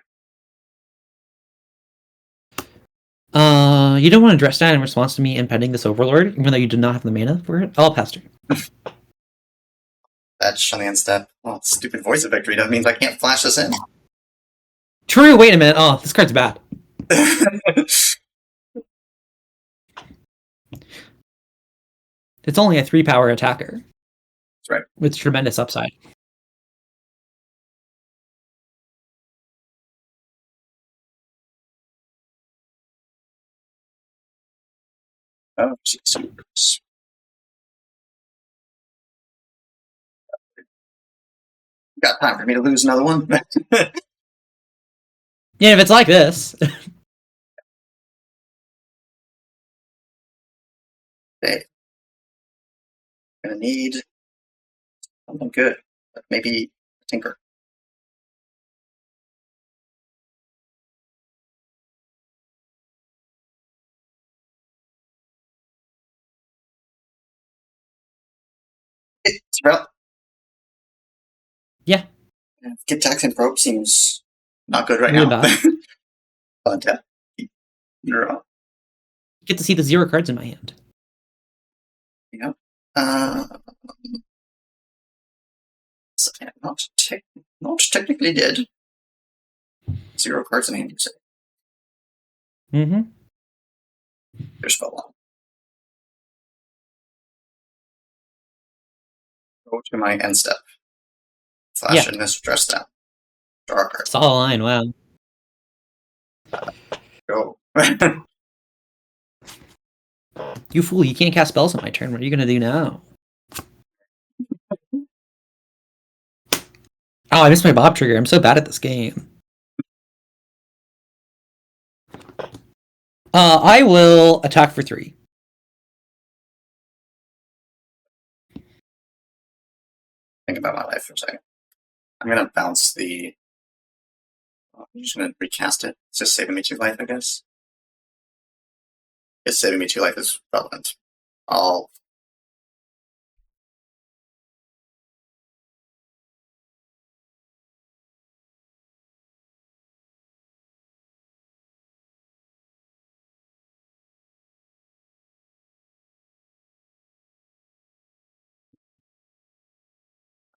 You don't want to dress down in response to me impending this Overlord, even though you did not have the mana for it? I'll pass turn. Fetch on the end step. Oh, stupid Voice of Victory. That means I can't flash this in. True, wait a minute. Oh, this card's bad. It's only a 3-power attacker. Right. With tremendous upside. Oh, jeez. Got time for me to lose another one? Yeah, if it's like this. Okay. Gonna need something good. Maybe a tinker. It's about Yeah. Get Jackson Probe seems not good right Really now. bad. Untap. Draw. Get to see the 0 cards in my hand. Yep. Not technically dead. 0 cards in hand, you say. Mm-hmm. There's spell one. Go to my end step. Flash in this dress down. Draw a card. Saw the line, wow. Go. You fool, you can't cast spells on my turn. What are you gonna do now? Oh, I missed my Bob trigger. I'm so bad at this game. I will attack for 3. Think about my life for a second. I'm gonna bounce the. I'm just gonna recast it. It's just saving me 2 life, I guess. It's saving me 2 life is relevant. I'll.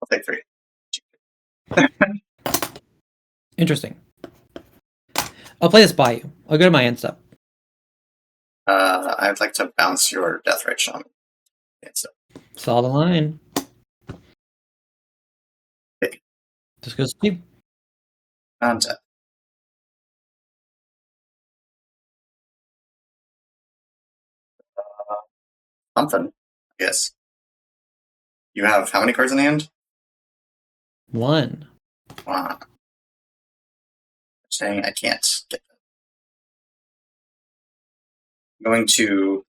I'll take 3. Interesting. I'll play this by you. I'll go to my end step. I'd like to bounce your Deathrite Shaman. So, Saw the line. Okay. Just goes to you. Untap. Something, I guess. You have how many cards in hand? 1. Wow. Saying I can't get them. I'm going to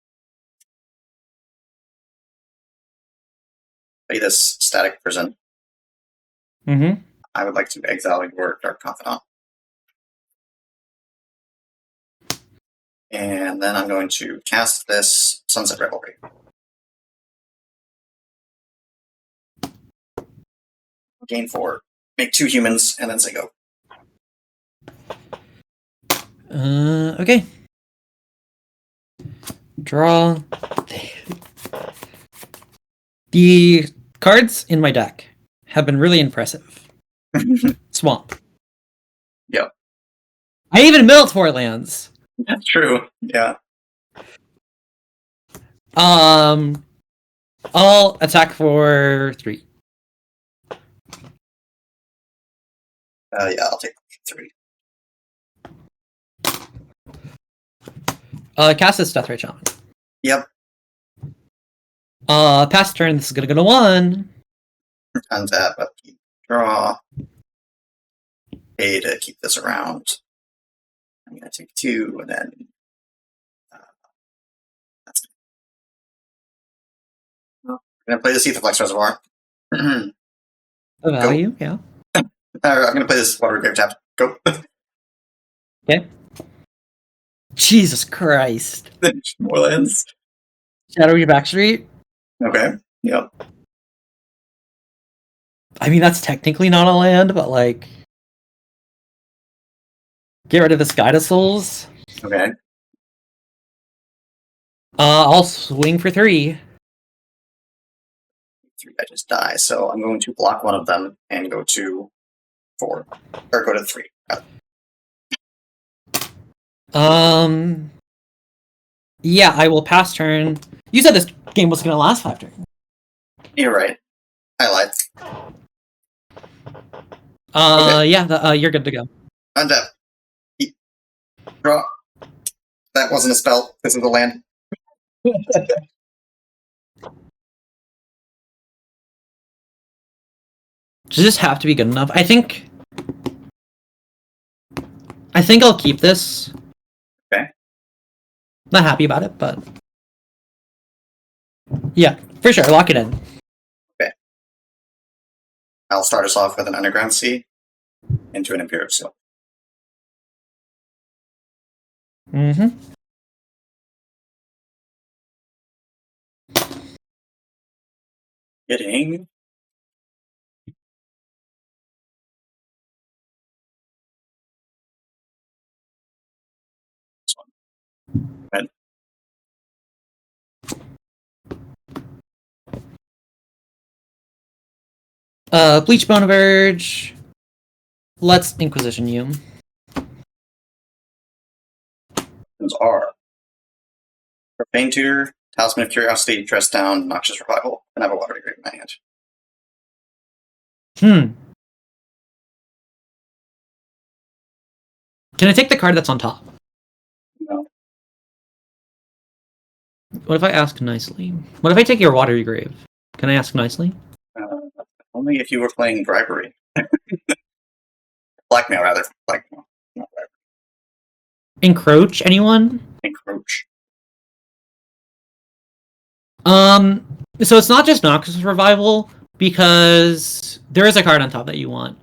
play this Static Prison. Mm-hmm. I would like to exile your Dark Confidant. And then I'm going to cast this Sunset Revelry. Gain 4. Make 2 humans, and then say go. Okay. Draw. The cards in my deck have been really impressive. Swamp. Yep. I even built 4 lands. That's true. Yeah. I'll attack for 3. Yeah, I'll take 3. Cast this Deathrite Shaman. Yep. Pass turn, this is gonna go to 1. Untap, upkeep, draw. Pay to keep this around. I'm going to take 2, and then that's it. I'm going to play this Aetherflex Reservoir. A value, yeah. I'm going to play this Water Grave Tap. Go. Okay. Jesus Christ. More lands. Shadowy Backstreet? Okay. Yep. I mean, that's technically not a land, but like... Get rid of the Sky to Souls. Okay. I'll swing for 3. 3, I just die. So I'm going to block one of them and go to 4. Or go to 3. Yeah, I will pass turn. You said this game was gonna last 5 turns. You're right. I lied. Yeah, you're good to go. Untap. Draw. That wasn't a spell. This is a land. Does this have to be good enough? I think I'll keep this. Okay. Not happy about it, but yeah, for sure, lock it in. I'll start us off with an Underground Sea into an Imperial Seal. Mm-hmm. Getting this one. Red. Bleach Bone of Urge. Let's Inquisition you. Those are Profane Tutor, Talisman of Curiosity, Dress Down, Noxious Revival, and I have a Watery Grave in my hand. Can I take the card that's on top? No. What if I ask nicely? What if I take your Watery Grave? Can I ask nicely? Only if you were playing Bribery. Blackmail, rather. Blackmail. Not bribery. Encroach anyone? Encroach. So it's not just Noxious Revival, because there is a card on top that you want.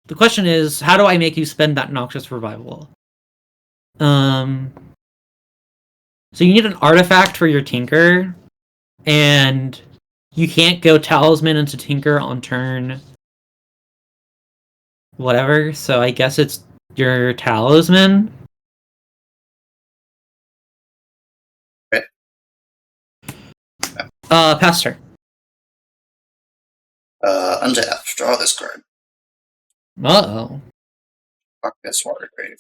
The question is, how do I make you spend that Noxious Revival? So you need an artifact for your Tinker, and you can't go Talisman into Tinker on turn whatever, so I guess it's your Talisman. Okay. Pass turn. Untap. Draw this card. Uh-oh. Fuck this Water Grave.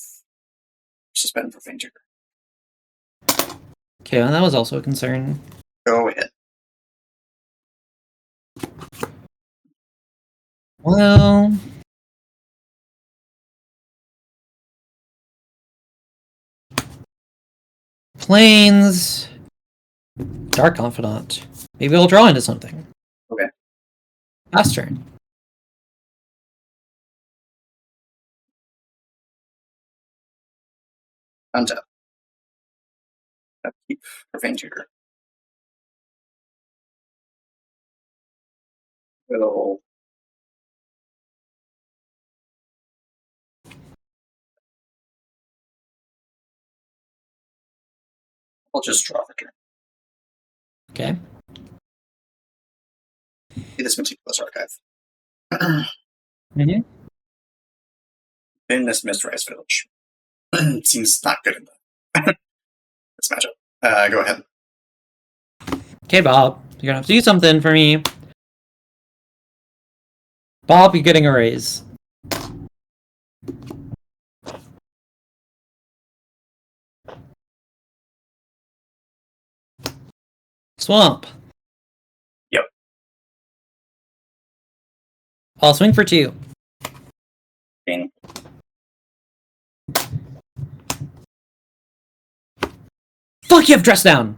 Suspend Profane Tutor. Okay, well, that was also a concern. Go ahead. Well... Plains... Dark Confidant. Maybe I'll draw into something. Okay. Pass turn. Untap. Keep Profane Tutor. Will I'll just draw for turn. Okay. See this meticulous archive. Mm-hmm. In this Mistrise Village. Seems not good in this matchup. Go ahead. Okay, Bob. You're gonna have to do something for me. Bob, you're getting a raise. Swamp. Yep. I'll swing for 2. Gain. Fuck, you have Dress Down!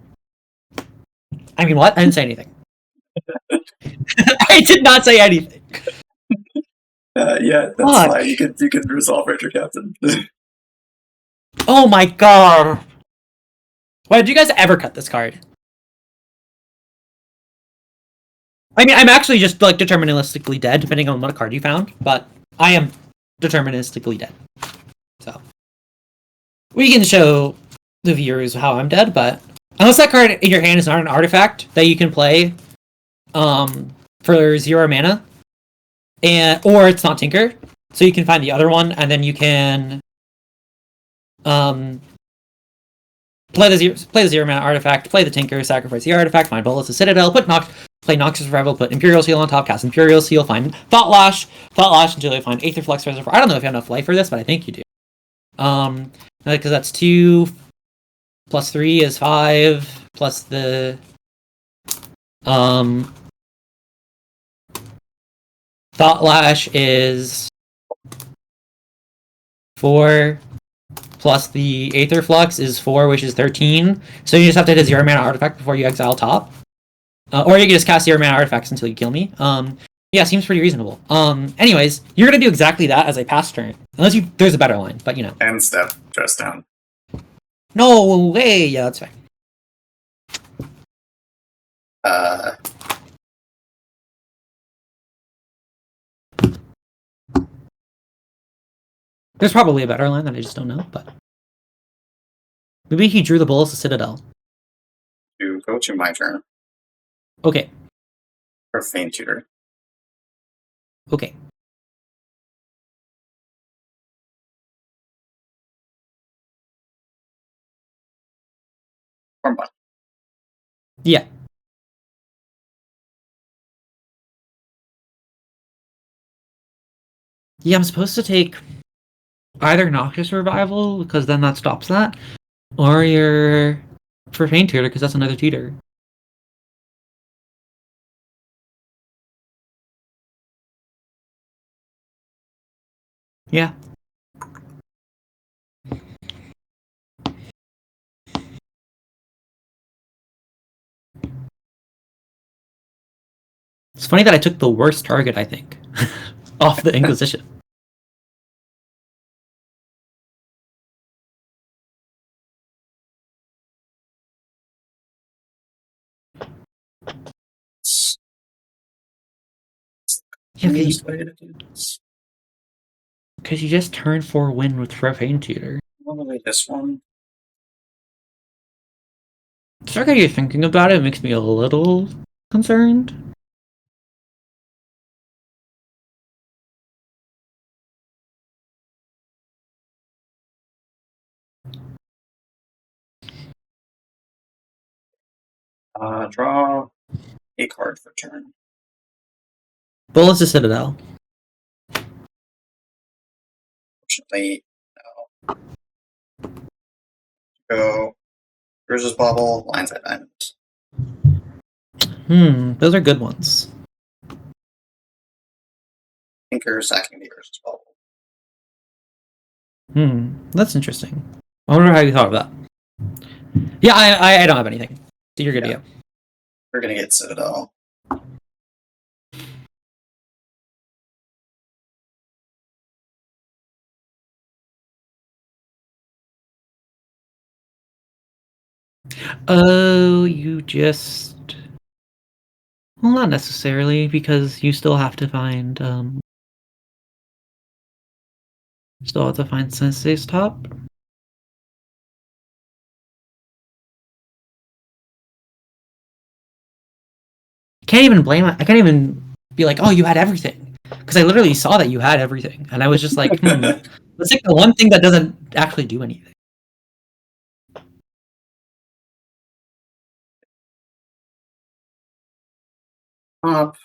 I mean, what? I didn't say anything. I did not say anything. Yeah, that's Fuck. fine. You can resolve Ranger Captain. Oh my god! Why did you guys ever cut this card? I mean, I'm actually just, like, deterministically dead, depending on what card you found, but I am deterministically dead. So. We can show the viewers how I'm dead, but unless that card in your hand is not an artifact that you can play for 0 mana, or it's not Tinker, so you can find the other one, and then you can play the 0 mana artifact, play the Tinker, sacrifice the artifact, find Boros the Citadel, play Noxious Revival, put Imperial Seal on top, cast Imperial Seal, find Thought Lash until you find Aether Flux Reservoir. I don't know if you have enough life for this, but I think you do. Because that's 2 plus 3 is 5, plus the Thought Lash is 4 plus the Aether Flux is 4, which is 13. So you just have to hit a 0 mana artifact before you exile top. Or you can just cast 0 mana artifacts until you kill me. Yeah, seems pretty reasonable. Anyways, you're gonna do exactly that as a pass turn. Unless there's a better line, but you know. End step, dress down. No way! Yeah, that's fine. There's probably a better line that I just don't know, but maybe he drew the Boros to Citadel. To go to my turn. Okay. Profane Tutor. Okay. Form one. Yeah. Yeah, I'm supposed to take either Noxious Revival, because then that stops that, or your Profane Tutor, because that's another tutor. Yeah. It's funny that I took the worst target, I think, off the Inquisition. Yeah, because you just turned 4 win with Profane Tutor. Probably this one. The fact that you're thinking about it makes me a little concerned. Draw a card for turn. Bullets to Citadel. Fortunately, no. Go. Bruises Bobble, Lines at Diamond. Those are good ones. Tinker, sacking the Bruises Bobble. That's interesting. I wonder how you thought of that. Yeah, I don't have anything. So you're good to go. We're gonna get Citadel. Oh, you just... Well, not necessarily, because you still have to find, still have to find Sensei's top. Can't even blame it. I can't even be like, oh, you had everything. Because I literally saw that you had everything. And I was just like, That's like the one thing that doesn't actually do anything. Top.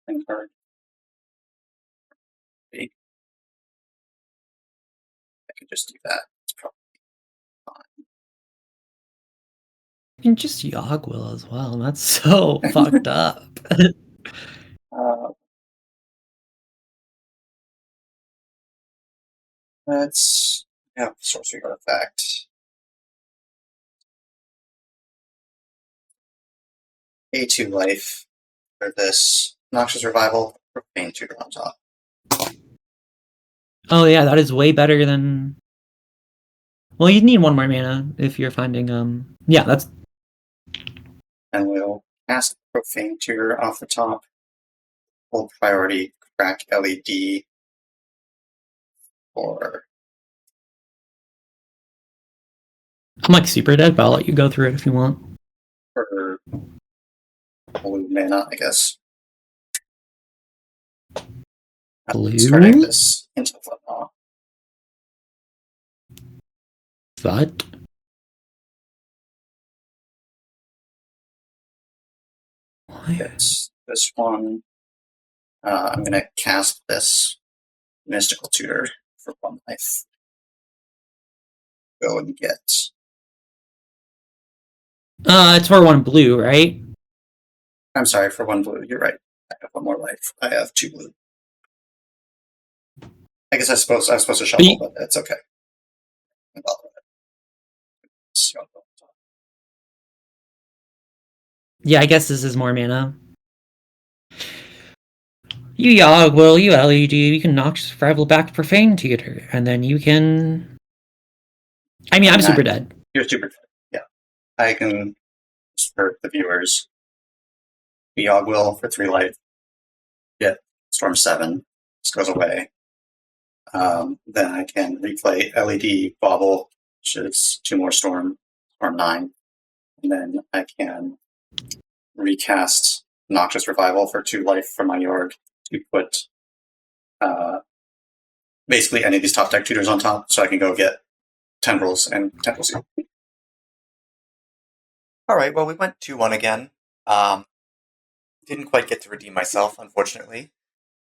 And card. I could just do that. It's probably fine. You can just Yogwill as well. That's so fucked up. Let's have Sorcery Artifact. A2 life for this Noxious Revival, Profane Tutor on top. Oh yeah, that is way better than... Well, you'd need one more mana if you're finding, Yeah, that's... And we'll cast Profane Tutor off the top. Full priority, crack LED for... I'm like super dead, but I'll let you go through it if you want. for blue mana, I guess. Blue? Starting this into Football. What? It's this one. I'm gonna cast this Mystical Tutor for 1 life. Go and get... It's for 1 blue, right? I'm sorry, for 1 blue. You're right. I have 1 more life. I have 2 blue. I guess I was supposed to shuffle, but it's okay. Yeah, I guess this is more mana. You Yogg will, you LED, you can Noxious Rival back to Profane Tutor, and then you can... I mean, I'm super dead. You're super dead, yeah. I can hurt the viewers. Yogg will for 3 life. Get Storm 7. This goes away. Then I can replay LED Bobble, which is 2 more Storm 9. And then I can recast Noxious Revival for 2 life from my yard to put basically any of these top deck tutors on top, so I can go get Tendrils and Tendrils. Alright, well, we went 2-1 again. Didn't quite get to redeem myself, unfortunately.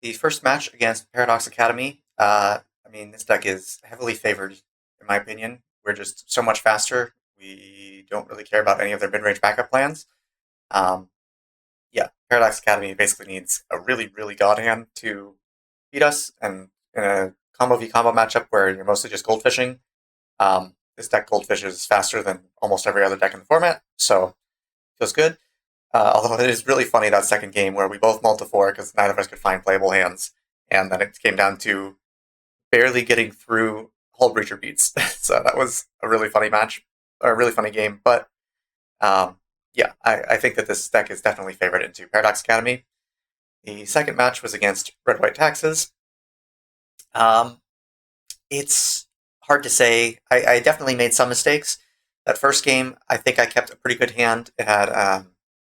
The first match against Paradox Academy, I mean, this deck is heavily favored, in my opinion. We're just so much faster. We don't really care about any of their mid-range backup plans. Yeah, Paradox Academy basically needs a really, really god hand to beat us, and in a combo v combo matchup where you're mostly just goldfishing, this deck goldfishes faster than almost every other deck in the format, so feels good. Although it is really funny that second game where we both mulled to 4 because neither of us could find playable hands, and then it came down to barely getting through Hull Breacher beats. So that was a really funny match, or a really funny game. But yeah, I think that this deck is definitely favored into Paradox Academy. The second match was against Red White Taxes. It's hard to say. I definitely made some mistakes. That first game, I think I kept a pretty good hand. It had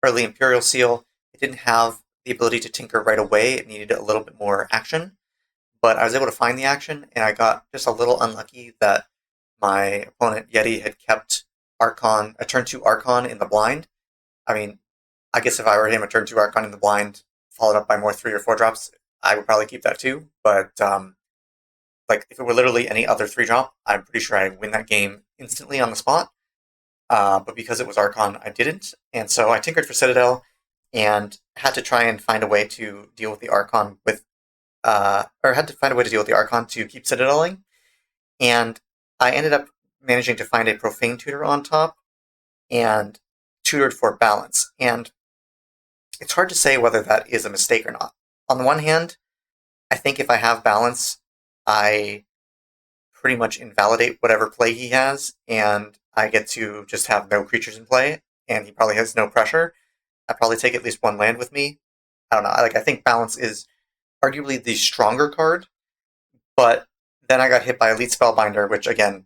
early Imperial Seal. It didn't have the ability to tinker right away. It needed a little bit more action. But I was able to find the action, and I got just a little unlucky that my opponent, Yeti, had kept Archon, a turn 2 Archon in the blind. I mean, I guess if I were him, a turn 2 Archon in the blind, followed up by more 3 or 4 drops, I would probably keep that too. But like, if it were literally any other 3 drop, I'm pretty sure I'd win that game instantly on the spot. But because it was Archon, I didn't. And so I tinkered for Citadel and had to try and find a way to deal with the Archon with, or had to find a way to deal with the Archon to keep Citadeling. And I ended up managing to find a Profane Tutor on top and tutored for balance. And it's hard to say whether that is a mistake or not. On the one hand, I think if I have balance, I pretty much invalidate whatever play he has, and I get to just have no creatures in play, and he probably has no pressure. I probably take at least 1 land with me. I don't know. I think balance is arguably the stronger card, but then I got hit by Elite Spellbinder, which again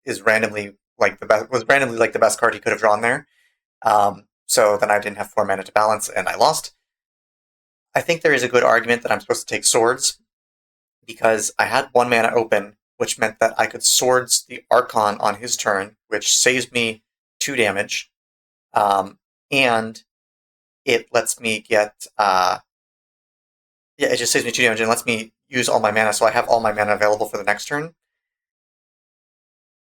is randomly like the best card he could have drawn there. So then I didn't have 4 mana to balance, and I lost. I think there is a good argument that I'm supposed to take Swords, because I had 1 mana open, which meant that I could Swords the Archon on his turn, which saves me 2 damage, and it lets me get, it just saves me 2 damage and lets me use all my mana, so I have all my mana available for the next turn.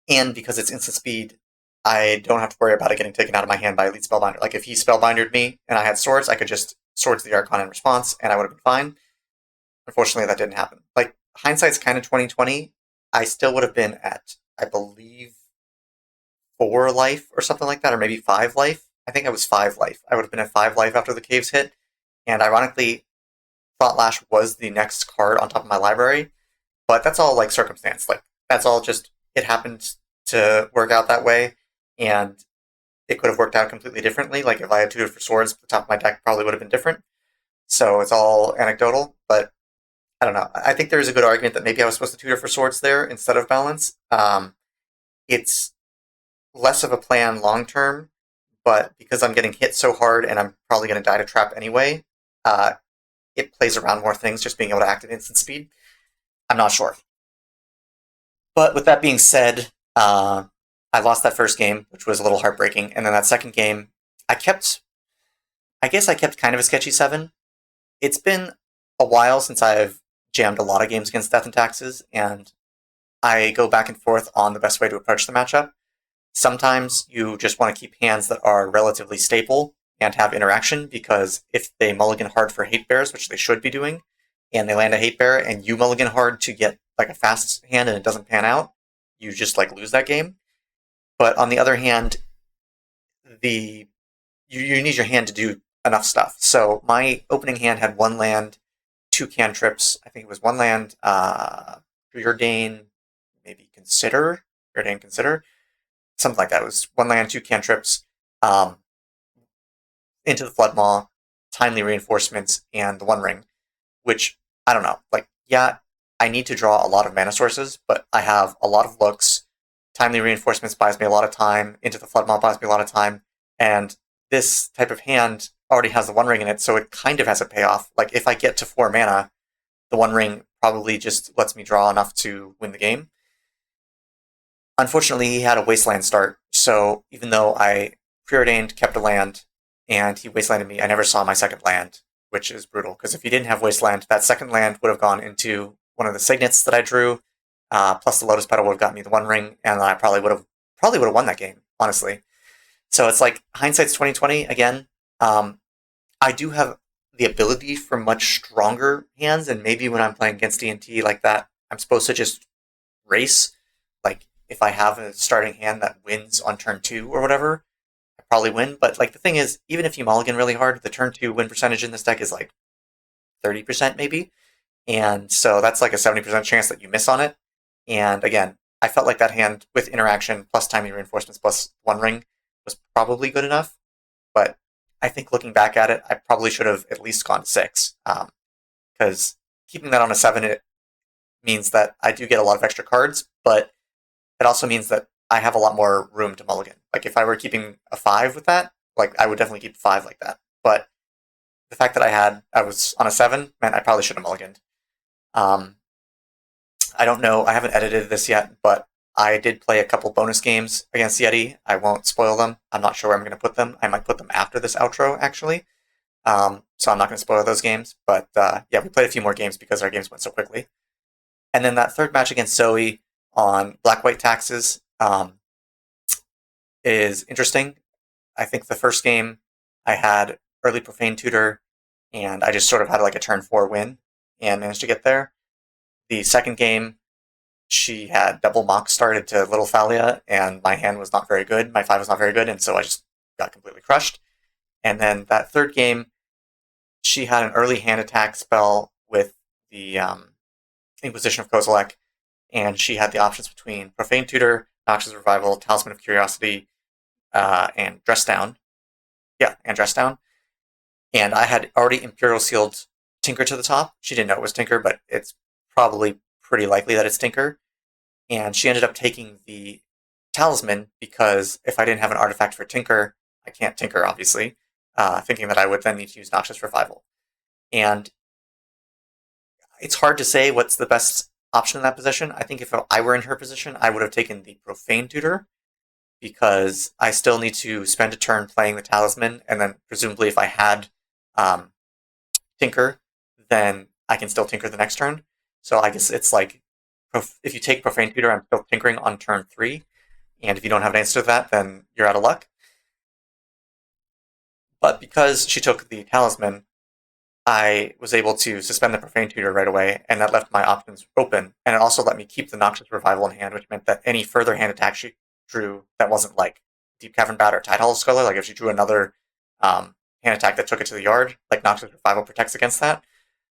And because it's instant speed, I don't have to worry about it getting taken out of my hand by Elite Spellbinder. Like, if he Spellbindered me and I had Swords, I could just Swords the Archon in response, and I would have been fine. Unfortunately, that didn't happen. Like, hindsight's kind of 2020. I still would have been at, I believe, 4 life or something like that, or maybe 5 life. I think I was 5 life. I would have been at 5 life after the caves hit, and ironically, Thought Lash was the next card on top of my library, but that's all, like, circumstance. Like, that's all just, it happened to work out that way, and it could have worked out completely differently. Like, if I had tutored for Swords, the top of my deck probably would have been different. So it's all anecdotal, but I don't know. I think there is a good argument that maybe I was supposed to tutor for Swords there instead of balance. It's less of a plan long term, but because I'm getting hit so hard and I'm probably going to die to trap anyway, it plays around more things, just being able to act at instant speed. I'm not sure. But with that being said, I lost that first game, which was a little heartbreaking. And then that second game, I guess I kept kind of a sketchy 7. It's been a while since I've jammed a lot of games against Death and Taxes, and I go back and forth on the best way to approach the matchup. Sometimes you just want to keep hands that are relatively stable and have interaction, because if they mulligan hard for hate bears, which they should be doing, and they land a hate bear and you mulligan hard to get like a fast hand and it doesn't pan out, you just like lose that game. But on the other hand, you need your hand to do enough stuff. So my opening hand had one land, two cantrips. I think it was one land, Preordain, maybe Consider, Preordain Consider, something like that. It was one land, two cantrips, into the Flood Maw, Timely Reinforcements, and the One Ring, which, I don't know, like, yeah, I need to draw a lot of mana sources, but I have a lot of looks. Timely Reinforcements buys me a lot of time, Into the Flood Maw buys me a lot of time, and this type of hand already has the One Ring in it, so it kind of has a payoff. Like, if I get to 4 mana, the One Ring probably just lets me draw enough to win the game. Unfortunately, he had a Wasteland start, so even though I preordained, kept a land, and he Wastelanded me, I never saw my second land, which is brutal, because if he didn't have Wasteland, that second land would have gone into one of the signets that I drew, plus the Lotus Petal would have gotten me the One Ring, and I probably would have won that game, honestly. So it's like, hindsight's 2020 again. I do have the ability for much stronger hands, and maybe when I'm playing against D&T like that, I'm supposed to just race. Like, if I have a starting hand that wins on turn 2 or whatever, I probably win. But like, the thing is, even if you mulligan really hard, the turn 2 win percentage in this deck is like 30% maybe. And so that's like a 70% chance that you miss on it. And again, I felt like that hand with interaction plus timing reinforcements plus One Ring was probably good enough. But I think looking back at it, I probably should have at least gone to 6. Because keeping that on a 7, it means that I do get a lot of extra cards, but it also means that I have a lot more room to mulligan. Like, if I were keeping a 5 with that, like, I would definitely keep 5 like that. But the fact that I was on a 7 meant I probably should have mulliganed. I don't know, I haven't edited this yet, but I did play a couple bonus games against Yeti. I won't spoil them. I'm not sure where I'm going to put them. I might put them after this outro, actually. So I'm not going to spoil those games. But yeah, we played a few more games because our games went so quickly. And then that third match against Zoe on Black-White Taxes is interesting. I think the first game I had early Profane Tutor, and I just sort of had like a turn 4 win and managed to get there. The second game, she had double mock started to Little Thalia, and my hand was not very good. My 5 was not very good, and so I just got completely crushed. And then that third game, she had an early hand attack spell with the Inquisition of Kozilek, and she had the options between Profane Tutor, Noxious Revival, Talisman of Curiosity, and Dress Down. Yeah, and Dress Down. And I had already Imperial Sealed Tinker to the top. She didn't know it was Tinker, but it's probably pretty likely that it's Tinker. And she ended up taking the Talisman, because if I didn't have an artifact for Tinker, I can't Tinker, obviously, thinking that I would then need to use Noxious Revival. And it's hard to say what's the best option in that position. I think if I were in her position, I would have taken the Profane Tutor, because I still need to spend a turn playing the Talisman, and then presumably if I had Tinker, then I can still Tinker the next turn. So I guess it's like, if you take Profane Tutor, I'm still Tinkering on turn 3, and if you don't have an answer to that, then you're out of luck. But because she took the Talisman, I was able to suspend the Profane Tutor right away, and that left my options open, and it also let me keep the Noxious Revival in hand, which meant that any further hand attack she drew that wasn't like Deep Cavern Bat or Tidehollow Sculler, like if she drew another hand attack that took it to the yard, like Noxious Revival protects against that.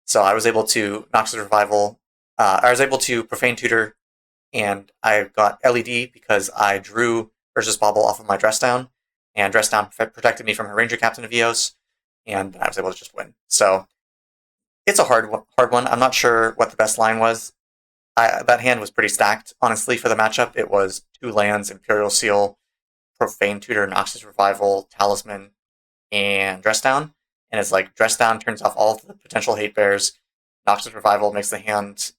So I was able to Noxious Revival, I was able to Profane Tutor, and I got LED because I drew Urza's Bauble off of my Dress Down, and Dress Down protected me from her Ranger Captain of Eos, and I was able to just win. So it's a hard one. I'm not sure what the best line was. That hand was pretty stacked, honestly, for the matchup. It was 2 lands, Imperial Seal, Profane Tutor, Noxious Revival, Talisman, and Dress Down. And it's like, Dress Down turns off all of the potential hate bears. Noxious Revival makes the hand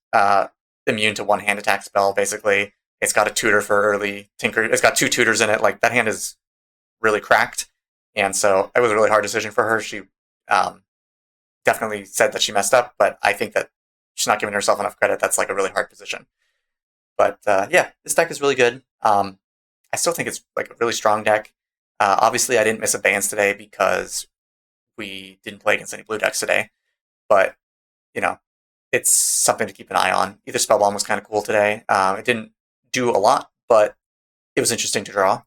immune to 1 hand attack spell, basically. It's got a tutor for early Tinker. It's got 2 tutors in it. Like, that hand is really cracked. And so it was a really hard decision for her. She definitely said that she messed up, but I think that she's not giving herself enough credit. That's like a really hard position. But yeah, this deck is really good. I still think it's like a really strong deck. Obviously, I didn't miss a bans today because we didn't play against any blue decks today, but you know, it's something to keep an eye on. Either Spellbomb was kind of cool today. It didn't do a lot, but it was interesting to draw.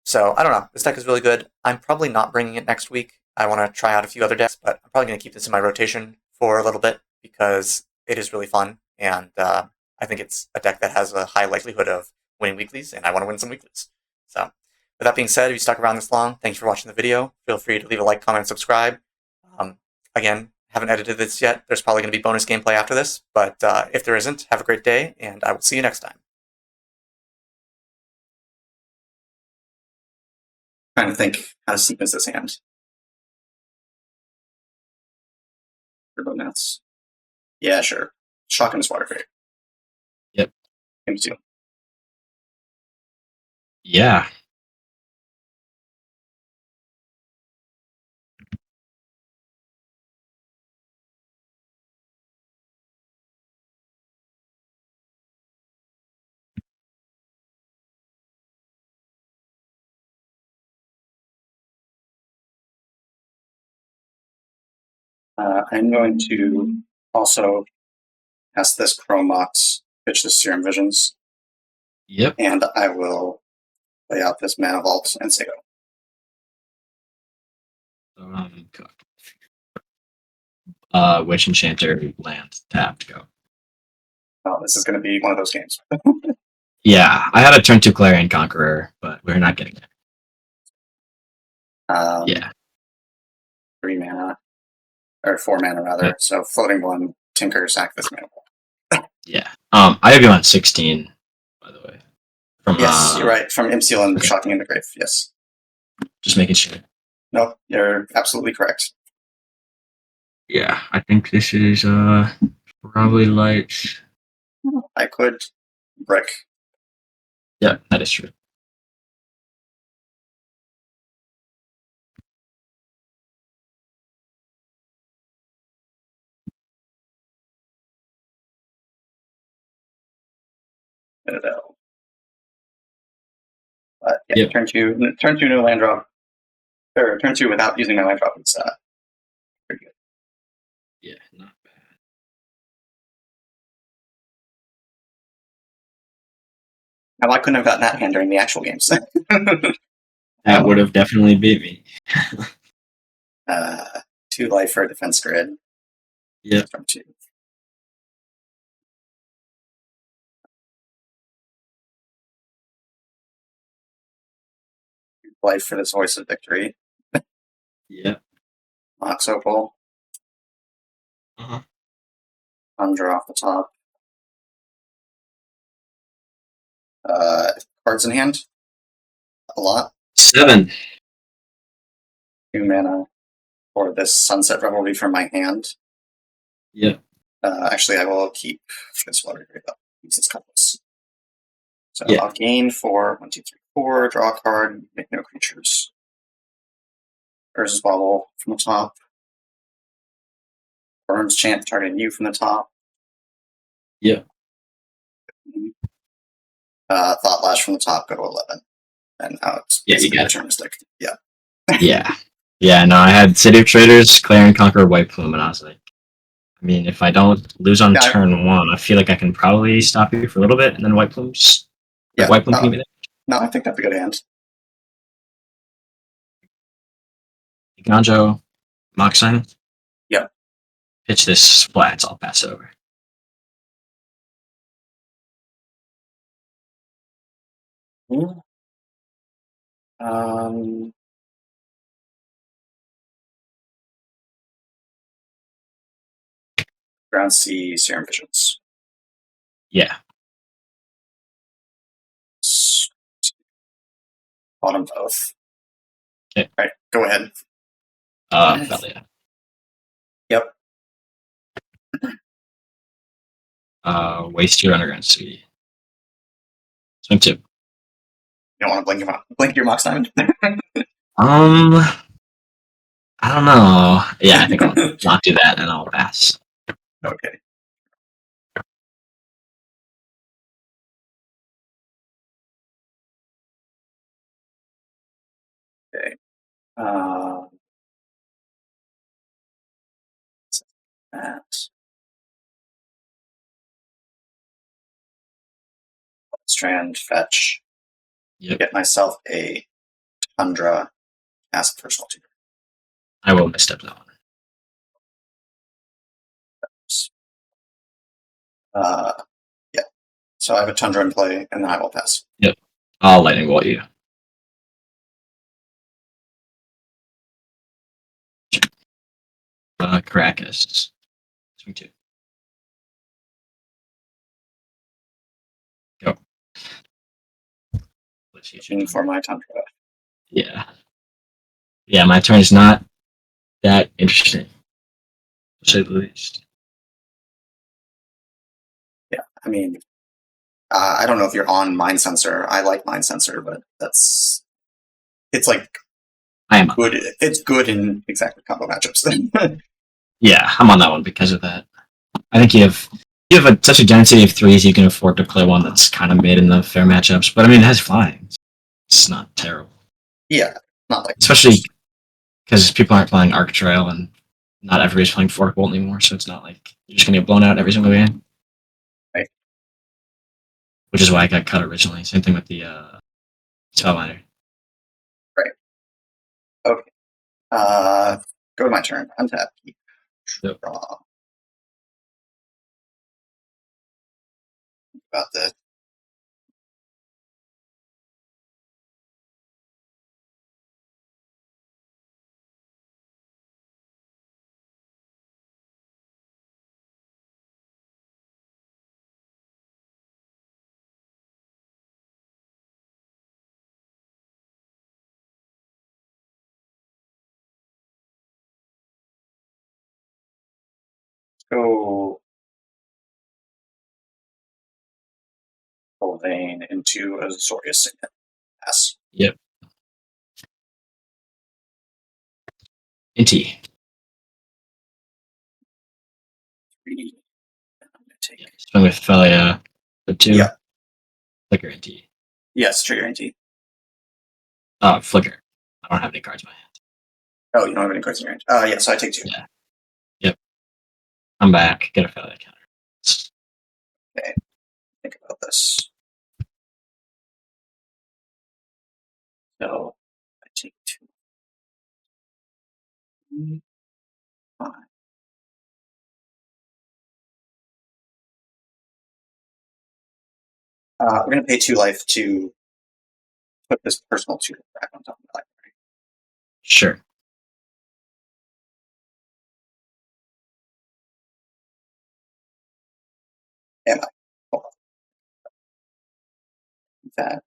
So I don't know. This deck is really good. I'm probably not bringing it next week. I want to try out a few other decks, but I'm probably going to keep this in my rotation for a little bit because it is really fun, and I think it's a deck that has a high likelihood of winning weeklies, and I want to win some weeklies. So with that being said, if you stuck around this long, thank you for watching the video. Feel free to leave a like, comment, and subscribe. Again, haven't edited this yet. There's probably going to be bonus gameplay after this, but if there isn't, have a great day, and I will see you next time. Trying to think how to sequence this hand. Turbo Nets. Yeah, sure. Shotgun is Water Fairy. Yep. Him too. Yeah. I'm going to also ask this Chromox, pitch the Serum Visions, Yep. and I will lay out this Mana Vault and say go. Witch Enchanter land tapped go. Oh, this is going to be one of those games. Yeah, I had a turn 2 Clarion Conqueror, but we're not getting it. Yeah. 3 mana, or 4 mana rather. Yep. So floating one, Tinker, sack this Mana Vault. Yeah. I have you on 16, by the way. From Yes, you're right. From Imseal and okay. Shocking in the Grave. Yes. Just making sure. Nope, you're absolutely correct. Yeah, I think this is probably light. I could brick. Yeah, that is true. Citadel. But yeah, Yep. turn two no land drop, or turn 2 without using my land drop. It's pretty good. Yeah, not bad. Now I couldn't have gotten that hand during the actual games. That would have definitely beat me. 2 life for a defense grid. Yep. From 2. Life for this Voice of Victory. Yep. Mox Opal. Uh-huh. Conjure off the top. Cards in hand. A lot. 7. 2 mana for this Sunset Revelry from my hand. Yep. Actually, I will keep this Water Grave up. Use its compass. So Yeah. I'll gain 4, 1, 2, 3, 4, draw a card, make no creatures. Urza's Bauble from the top. Burns Chant targeting you from the top. Yeah. Thought Lash from the top, go to 11. And now it's Yeah, you basically got it. deterministic. Yeah. Yeah. Yeah, no, I had City of Traders, Clarion Conqueror, White Plume, and I was like, I mean, if I don't lose on Yeah, turn 1, I feel like I can probably stop you for a little bit, and then White Plume's... Yeah, White Plume can give me no, I think that's a good hand. that. Ganjo, Mock Sign. Yep. Pitch this flat, I'll pass it over. Um, Ground Sea, Serum Visions. Yeah. Bottom both. Okay. Alright, go ahead. Thalia. Yep. Waste your Underground Sea. Swing 2. You don't want to blink your Mox Diamond? I don't know. Yeah, I think I'll not do that, and I'll pass. Okay. Okay. That. Strand fetch. Yep. Get myself a Tundra. Ask personal tutor. I will misstep that one. Yeah. So I have a Tundra in play, and then I will pass. Yep. I'll lightning bolt you. Caracas. Swing 2. Go. Let's use your Looking for Tundra. my Tundra. Yeah. Yeah, my turn is not that interesting, to say the least. Yeah, I mean, I don't know if you're on Mind Sensor. I like Mind Sensor, but it's like I am. good. It's good in exactly combo matchups. Yeah, I'm on that one because of that. I think you have such a density of 3s, you can afford to play one that's kind of mid in the fair matchups. But I mean, it has flying. It's not terrible, Yeah, not like especially because people aren't playing Arc Trail and not everybody's playing Fork Bolt anymore. So it's not like you're just gonna get blown out every single game. Right. Which is why I got cut originally. Same thing with the Spellbinder. Right. Okay. Go to my turn. Untap. Yep. Draw. About the go Vein into a Azorius Signet. Pass. Yep. Inti. 3. I'm gonna take. Yeah. Swing with Felia. The 2. Yeah. Flicker Inti. Yes, trigger NT. Flicker. I don't have any cards in my hand. Oh, you don't have any cards in your hand. Yeah, so I take 2. Yeah. Yep. I'm back. Get a Felia counter. Think about this. So I take 2. 5. We're going to pay 2 life to put this personal tutor back on top of the library. Sure. Am I? Hold on. That.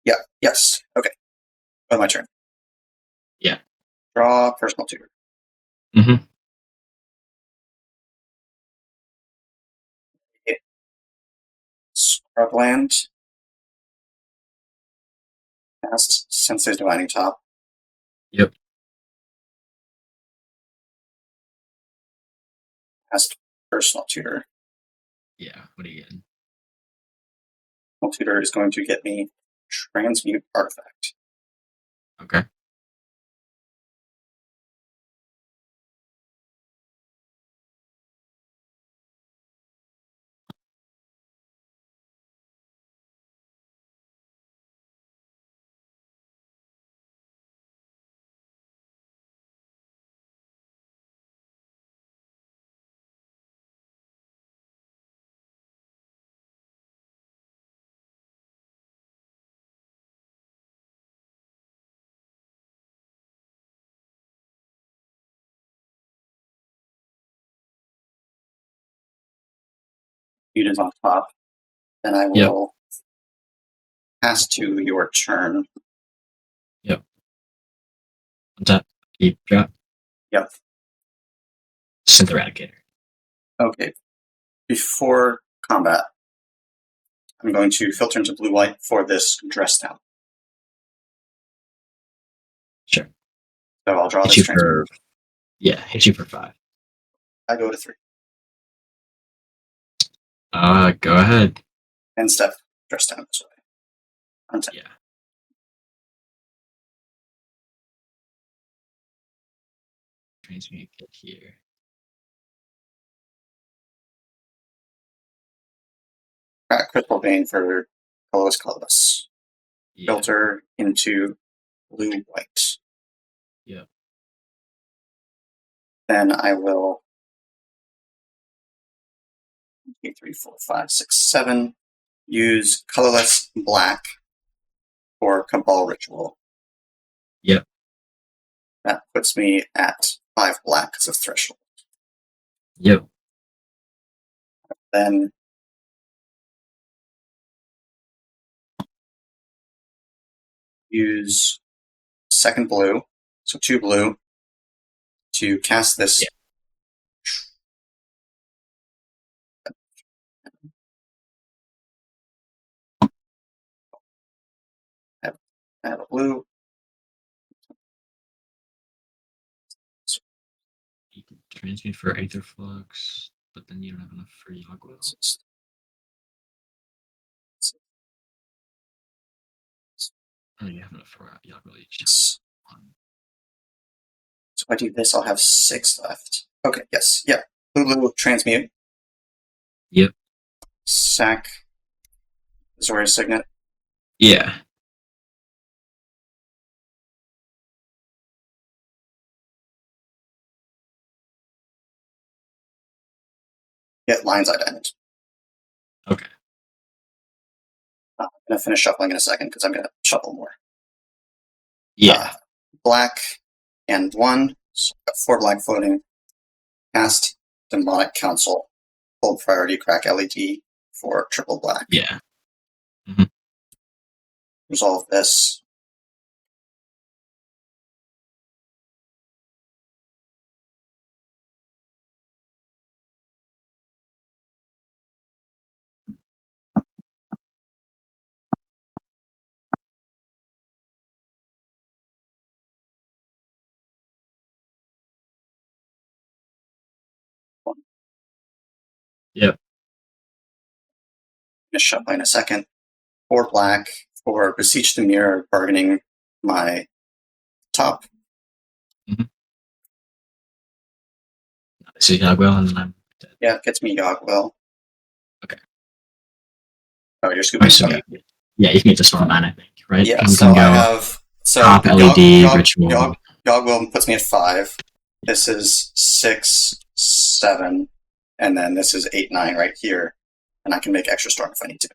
Yeah. Yes. Okay. My turn. Yeah. Draw personal tutor. Mm-hmm. Scrubland. Cast Sensei's Divining Top. Yep. Cast personal tutor. Yeah. What are you getting? Personal tutor is going to get me Transmute Artifact. Okay. It is on top. Then I Yep. will pass to your turn. Yep. Untap. Keep drop. Yep. Synth Eradicator. Okay. Before combat, I'm going to filter into blue-white for this dress down. Sure. So I'll draw Hit this you transmute. for. Yeah. Hit you for 5. I go to 3. Go ahead. And step dress down this way. Untap. Yeah. Transmute it here. Crystal Vein for colorless. Yeah. Filter into blue white. Yeah. Then I will 2, 3, 4, 5, 6, 7. Use colorless black for Cabal Ritual. Yep. That puts me at 5 black as a threshold. Yep. Then use second blue, so 2 blue, to cast this. Yeah. I have a blue. You can transmute for Aether Flux, but then you don't have enough for Yogg-Will. Oh, you have enough for Yogg-Will each. So if I do this, I'll have 6 left. Okay, yes, yeah. Blue transmute. Yep. Sack Azorius Signet. Yeah. Get Lion's Eye Diamond. Okay. I'm going to finish shuffling in a second because I'm going to shuffle more. Yeah. Black and 1. So I've got 4 black floating. Cast Demonic Council. Hold priority, crack LED for triple black. Yeah. Resolve this. Yep. Finish shuffling in a second. 4 black for Beseech the Mirror, bargaining my top. So Yogg-Will, and then I'm dead. Yeah, it gets me Yogg-Will. Okay. Oh, you're scooping. Okay. Yeah, you can get to Storm 9, I think, right? Yeah, You so can I go have top LED, Ritual. Yogg-Will puts me at 5. This is 6, 7, and then this is 8, 9 right here. And I can make extra storm if I need to.